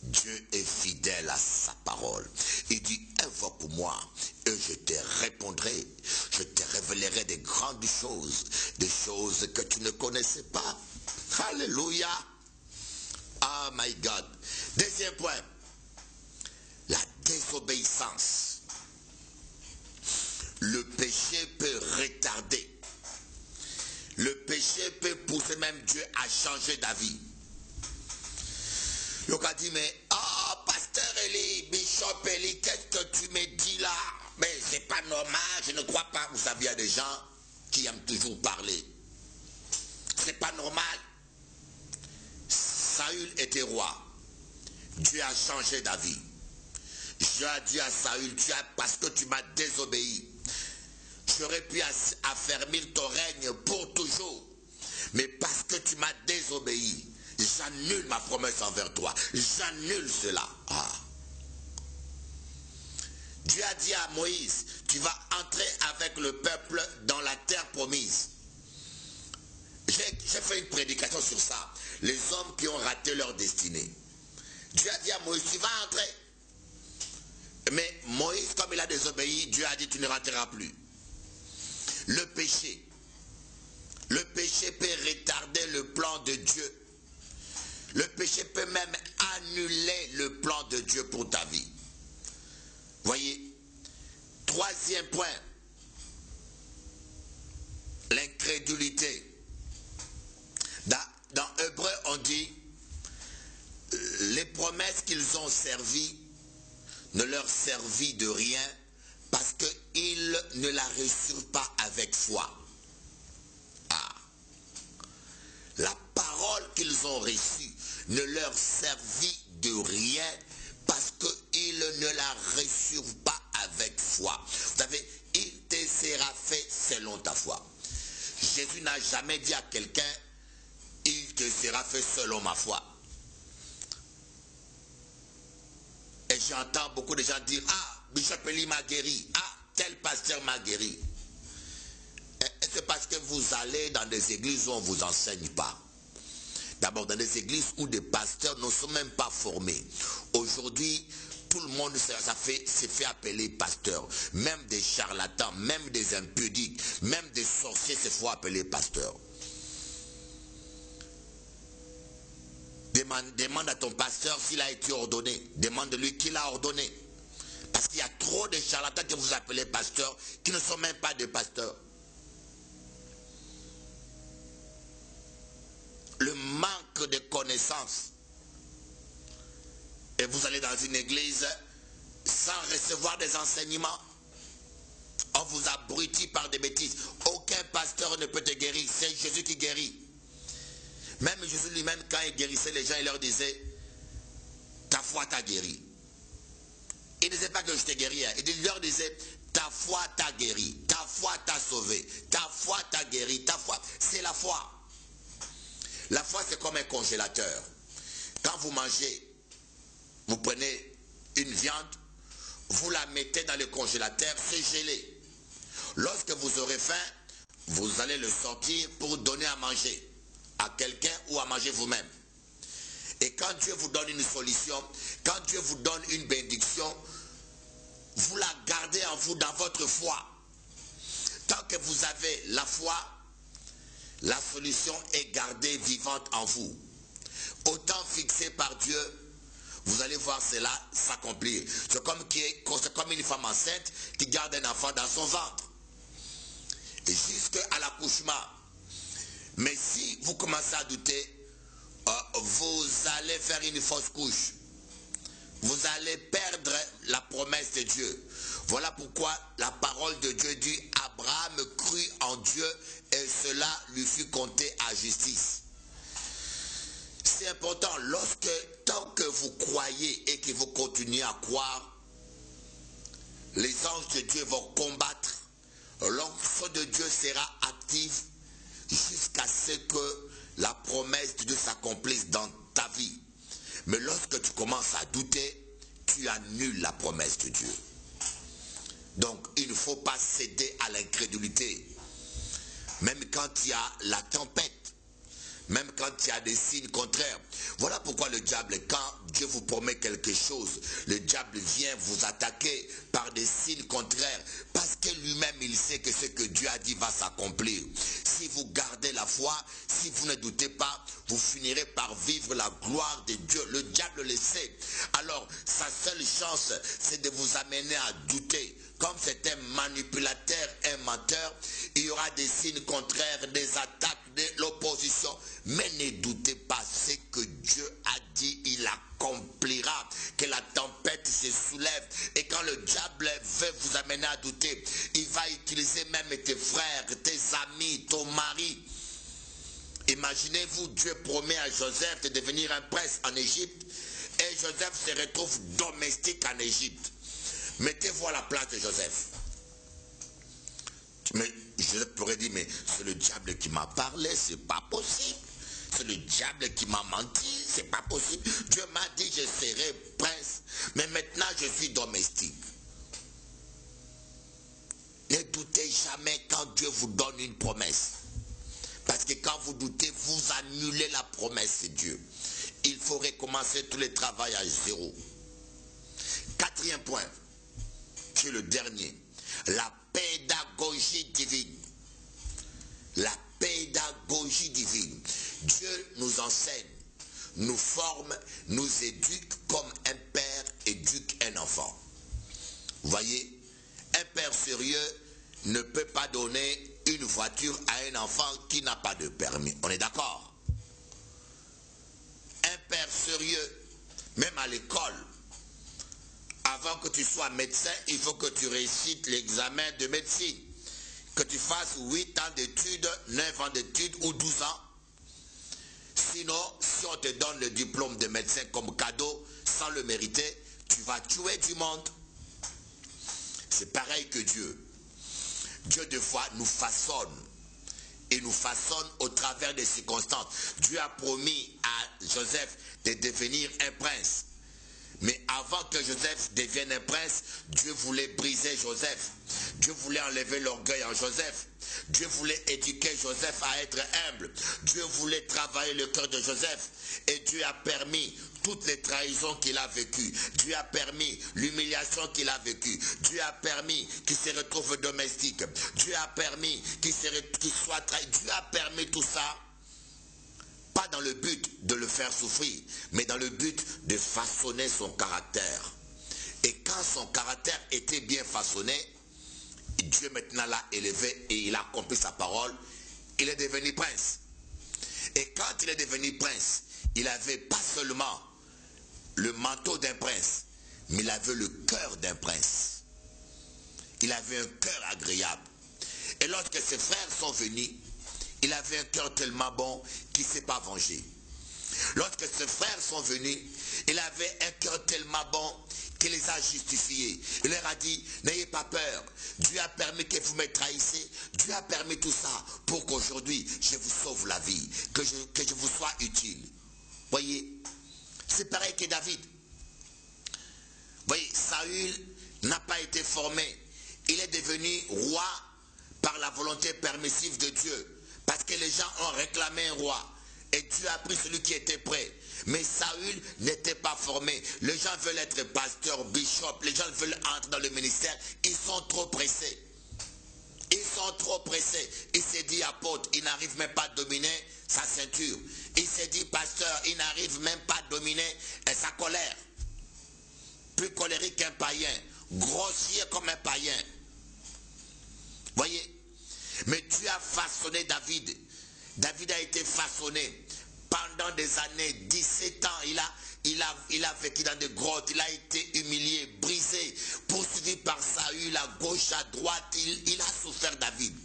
Dieu est fidèle à sa parole. Il dit, invoque-moi et je te répondrai. Je te révélerai des grandes choses, des choses que tu ne connaissais pas. Alléluia. Oh my God. Deuxième point, la désobéissance. Le péché peut retarder. Le péché peut pousser même Dieu à changer d'avis. Donc a dit, mais, oh, pasteur Eli, bishop Eli, qu'est-ce que tu me dis là? Mais c'est pas normal, je ne crois pas. Vous savez, il y a des gens qui aiment toujours parler. C'est pas normal. Saül était roi. Dieu a changé d'avis. Dieu a dit à Saül, parce que tu m'as désobéi, j'aurais pu affermir ton règne pour toujours. Mais parce que tu m'as désobéi, j'annule ma promesse envers toi. J'annule cela. Ah. Dieu a dit à Moïse, tu vas entrer avec le peuple dans la terre promise. J'ai fait une prédication sur ça. Les hommes qui ont raté leur destinée. Dieu a dit à Moïse, tu vas entrer. Mais Moïse, comme il a désobéi, Dieu a dit, tu ne rentreras plus. Le péché peut retarder le plan de Dieu. Le péché peut même annuler le plan de Dieu pour ta vie. Voyez, troisième point, l'incrédulité. Dans Hébreu, on dit, les promesses qu'ils ont servies ne leur servit de rien parce qu'ils ne la reçurent pas avec foi. Ah. La parole qu'ils ont reçue ne leur servit de rien parce qu'ils ne la reçurent pas avec foi. Vous savez, il te sera fait selon ta foi. Jésus n'a jamais dit à quelqu'un, il te sera fait selon ma foi. Et j'entends beaucoup de gens dire, ah, Bishop Eli m'a guéri, ah, tel pasteur m'a guéri. Et c'est parce que vous allez dans des églises où on ne vous enseigne pas. D'abord, dans des églises où des pasteurs ne sont même pas formés. Aujourd'hui, tout le monde s'est fait appeler pasteur. Même des charlatans, même des impudiques, même des sorciers se font appeler pasteur. Demande à ton pasteur s'il a été ordonné. Demande-lui qui l'a ordonné. Parce qu'il y a trop de charlatans que vous appelez pasteurs qui ne sont même pas des pasteurs. Le manque de connaissances. Et vous allez dans une église sans recevoir des enseignements. On vous abrutit par des bêtises. Aucun pasteur ne peut te guérir. C'est Jésus qui guérit. Même Jésus lui-même, quand il guérissait les gens, il leur disait, ta foi t'a guéri. Il ne disait pas que je t'ai guéri. Il leur disait, ta foi t'a guéri. Ta foi t'a sauvé. Ta foi t'a guéri. Ta foi, c'est la foi. La foi, c'est comme un congélateur. Quand vous mangez, vous prenez une viande, vous la mettez dans le congélateur, c'est gelé. Lorsque vous aurez faim, vous allez le sortir pour donner à manger à quelqu'un ou à manger vous-même. Et quand Dieu vous donne une solution, quand Dieu vous donne une bénédiction, vous la gardez en vous dans votre foi. Tant que vous avez la foi, la solution est gardée vivante en vous. Au temps fixé par Dieu, vous allez voir cela s'accomplir. C'est comme une femme enceinte qui garde un enfant dans son ventre. Et jusqu'à l'accouchement. Mais si vous commencez à douter, vous allez faire une fausse couche. Vous allez perdre la promesse de Dieu. Voilà pourquoi la parole de Dieu dit, Abraham crut en Dieu et cela lui fut compté à justice. C'est important, tant que vous croyez et que vous continuez à croire, les anges de Dieu vont combattre, l'onction de Dieu sera active jusqu'à ce que la promesse de Dieu s'accomplisse dans ta vie. Mais lorsque tu commences à douter, tu annules la promesse de Dieu. Donc il ne faut pas céder à l'incrédulité. Même quand il y a la tempête, même quand il y a des signes contraires. Voilà pourquoi le diable, quand Dieu vous promet quelque chose, le diable vient vous attaquer par des signes contraires. Parce que lui-même, il sait que ce que Dieu a dit va s'accomplir. Si vous gardez la foi, si vous ne doutez pas, vous finirez par vivre la gloire de Dieu. Le diable le sait. Alors, sa seule chance, c'est de vous amener à douter. Comme c'est un manipulateur, un menteur, il y aura des signes contraires, des attaques, de l'opposition. Mais ne doutez pas, ce que Dieu a dit, il accomplira. Que la tempête se soulève. Et quand le diable veut vous amener à douter, il va utiliser même tes frères, tes amis, ton mari. Imaginez-vous, Dieu promet à Joseph de devenir un prince en Égypte. Et Joseph se retrouve domestique en Égypte. Mettez-vous à la place de Joseph. Mais Joseph pourrait dire, mais c'est le diable qui m'a parlé, c'est pas possible. C'est le diable qui m'a menti, c'est pas possible. Dieu m'a dit, je serai prince, mais maintenant je suis domestique. Ne doutez jamais quand Dieu vous donne une promesse. Parce que quand vous doutez, vous annulez la promesse de Dieu. Il faut recommencer tous les travaux à zéro. Quatrième point, qui est le dernier, la pédagogie divine. La pédagogie divine. Dieu nous enseigne, nous forme, nous éduque comme un père éduque un enfant. Vous voyez, un père sérieux ne peut pas donner une voiture à un enfant qui n'a pas de permis. On est d'accord? Un père sérieux, même à l'école, avant que tu sois médecin, il faut que tu réussites l'examen de médecine. Que tu fasses 8 ans d'études, 9 ans d'études ou 12 ans. Sinon, si on te donne le diplôme de médecin comme cadeau, sans le mériter, tu vas tuer du monde. C'est pareil que Dieu. Dieu, des fois, nous façonne. Et nous façonne au travers des circonstances. Dieu a promis à Joseph de devenir un prince. Mais avant que Joseph devienne un prince, Dieu voulait briser Joseph. Dieu voulait enlever l'orgueil en Joseph. Dieu voulait éduquer Joseph à être humble. Dieu voulait travailler le cœur de Joseph. Et Dieu a permis toutes les trahisons qu'il a vécues. Dieu a permis l'humiliation qu'il a vécue. Dieu a permis qu'il se retrouve domestique. Dieu a permis qu'il soit trahi. Dieu a permis tout ça. Pas dans le but de le faire souffrir, mais dans le but de façonner son caractère. Et quand son caractère était bien façonné, Dieu maintenant l'a élevé et il a accompli sa parole. Il est devenu prince. Et quand il est devenu prince, il avait pas seulement le manteau d'un prince, mais il avait le cœur d'un prince. Il avait un cœur agréable. Et lorsque ses frères sont venus, il avait un cœur tellement bon qu'il ne s'est pas vengé. Lorsque ses frères sont venus, il avait un cœur tellement bon qu'il les a justifiés. Il leur a dit, n'ayez pas peur. Dieu a permis que vous me trahissiez. Dieu a permis tout ça pour qu'aujourd'hui, je vous sauve la vie. Que je vous sois utile. Voyez, c'est pareil que David. Voyez, Saül n'a pas été formé. Il est devenu roi par la volonté permissive de Dieu. Parce que les gens ont réclamé un roi. Et Dieu a pris celui qui était prêt. Mais Saül n'était pas formé. Les gens veulent être pasteurs, bishops. Les gens veulent entrer dans le ministère. Ils sont trop pressés. Ils sont trop oppressé. Il s'est dit apôtre, il n'arrive même pas à dominer sa ceinture. Il s'est dit pasteur, il n'arrive même pas à dominer sa colère. Plus colérique qu'un païen, grossier comme un païen. Voyez? Mais Dieu a façonné David. David a été façonné pendant des années, 17 ans. Il a vécu dans des grottes, il a été humilié, brisé, poursuivi par Saül à gauche, à droite. Il a souffert, David.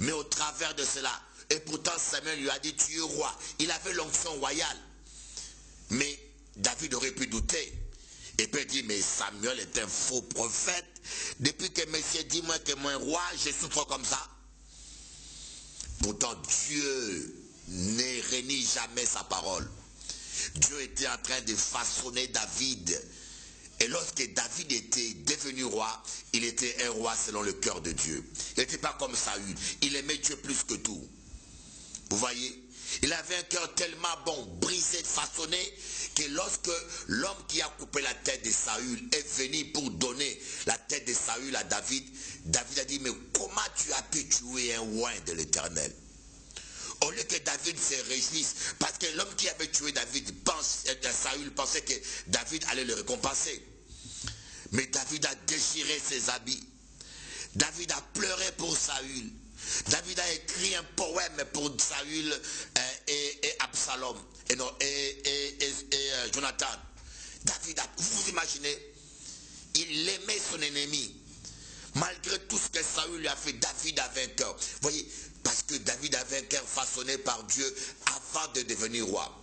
Mais au travers de cela, et pourtant Samuel lui a dit tu es roi. Il avait l'onction royale. Mais David aurait pu douter. Et puis il dit mais Samuel est un faux prophète. Depuis que monsieur dit moi que moi roi, je souffre comme ça. Pourtant Dieu ne renie jamais sa parole. Dieu était en train de façonner David. Et lorsque David était devenu roi, il était un roi selon le cœur de Dieu. Il n'était pas comme Saül. Il aimait Dieu plus que tout. Vous voyez? Il avait un cœur tellement bon, brisé, façonné, que lorsque l'homme qui a coupé la tête de Saül est venu pour donner la tête de Saül à David, David a dit, mais comment tu as pu tuer un oint de l'Éternel? Au lieu que David se réjouisse, parce que l'homme qui avait tué Saül pensait que David allait le récompenser. Mais David a déchiré ses habits. David a pleuré pour Saül. David a écrit un poème pour Saül et Absalom et Jonathan. David vous imaginez, il aimait son ennemi. Malgré tout ce que Saül lui a fait, David avait un cœur. Vous voyez, parce que David avait un cœur façonné par Dieu avant de devenir roi.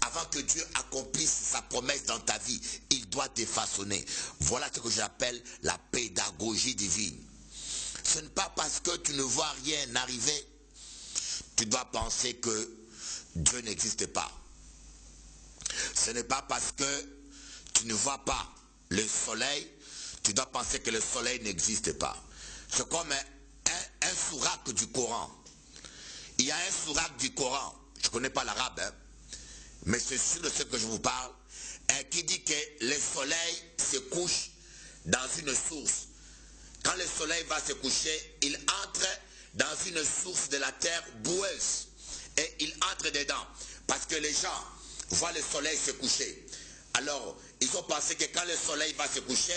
Avant que Dieu accomplisse sa promesse dans ta vie, il doit te façonner. Voilà ce que j'appelle la pédagogie divine. Ce n'est pas parce que tu ne vois rien arriver, tu dois penser que Dieu n'existe pas. Ce n'est pas parce que tu ne vois pas le soleil, tu dois penser que le soleil n'existe pas. C'est comme un sourate du Coran. Il y a un sourate du Coran, je ne connais pas l'arabe, hein, mais c'est sûr de ce que je vous parle, qui dit que le soleil se couche dans une source. Quand le soleil va se coucher, il entre dans une source de la terre boueuse. Et il entre dedans. Parce que les gens voient le soleil se coucher. Alors, ils ont pensé que quand le soleil va se coucher,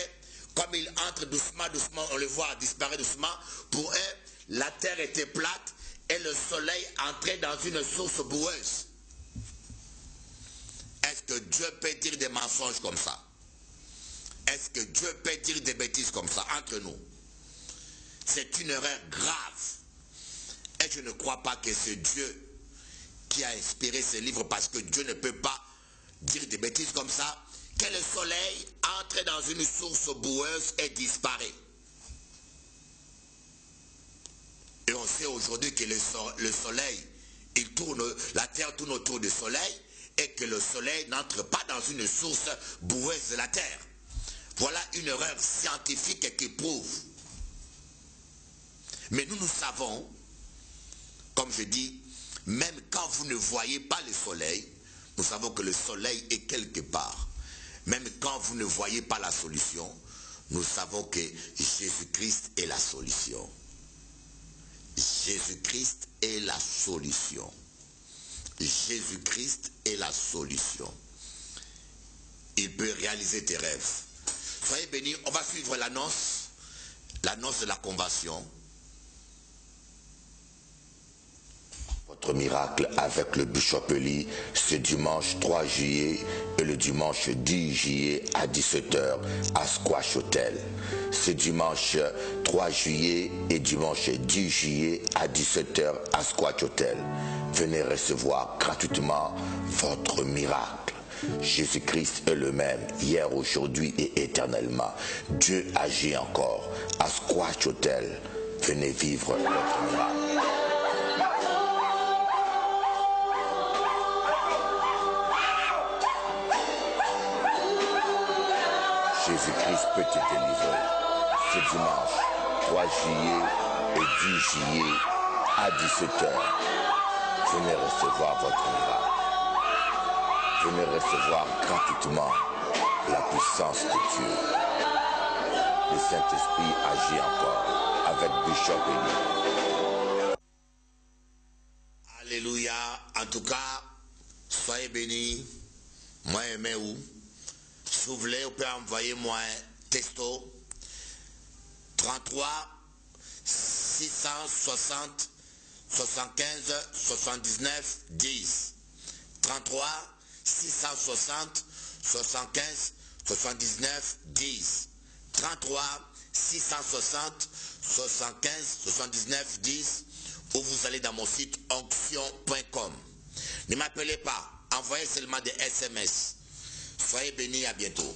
comme il entre doucement, doucement, on le voit disparaître doucement, pour eux, la terre était plate et le soleil entrait dans une source boueuse. Est-ce que Dieu peut dire des mensonges comme ça? Est-ce que Dieu peut dire des bêtises comme ça entre nous? C'est une erreur grave. Et je ne crois pas que c'est Dieu qui a inspiré ce livre, parce que Dieu ne peut pas dire des bêtises comme ça, que le soleil entre dans une source boueuse et disparaît. Et on sait aujourd'hui que le soleil, il tourne, la terre tourne autour du soleil, et que le soleil n'entre pas dans une source boueuse de la terre. Voilà une erreur scientifique qui prouve. Mais nous savons, comme je dis, même quand vous ne voyez pas le soleil, nous savons que le soleil est quelque part. Même quand vous ne voyez pas la solution, nous savons que Jésus-Christ est la solution. Jésus-Christ est la solution. Jésus-Christ est la solution. Il peut réaliser tes rêves. Soyez bénis, on va suivre l'annonce de la convention. Votre miracle avec le Bishop Eli ce dimanche 3 juillet et le dimanche 10 juillet à 17h à Squash Hotel. Ce dimanche 3 juillet et dimanche 10 juillet à 17h à Squash Hotel. Venez recevoir gratuitement votre miracle. Jésus-Christ est le même, hier, aujourd'hui et éternellement. Dieu agit encore. À Squash Hotel, venez vivre votre miracle. Jésus-Christ peut te délivrer. Ce dimanche, 3 juillet et 10 juillet à 17h, venez recevoir votre miracle. Venez recevoir gratuitement la puissance de Dieu. Le Saint-Esprit agit encore avec Bishop Eli. tout cas, soyez bénis. Moi, aimez où. Si vous voulez, vous pouvez envoyer moi un texto 33 660 75 79 10. 33 660 75 79 10. 33 660 75 79 10. Ou vous allez dans mon site onction.com. Ne m'appelez pas, envoyez seulement des SMS. Soyez bénis, à bientôt.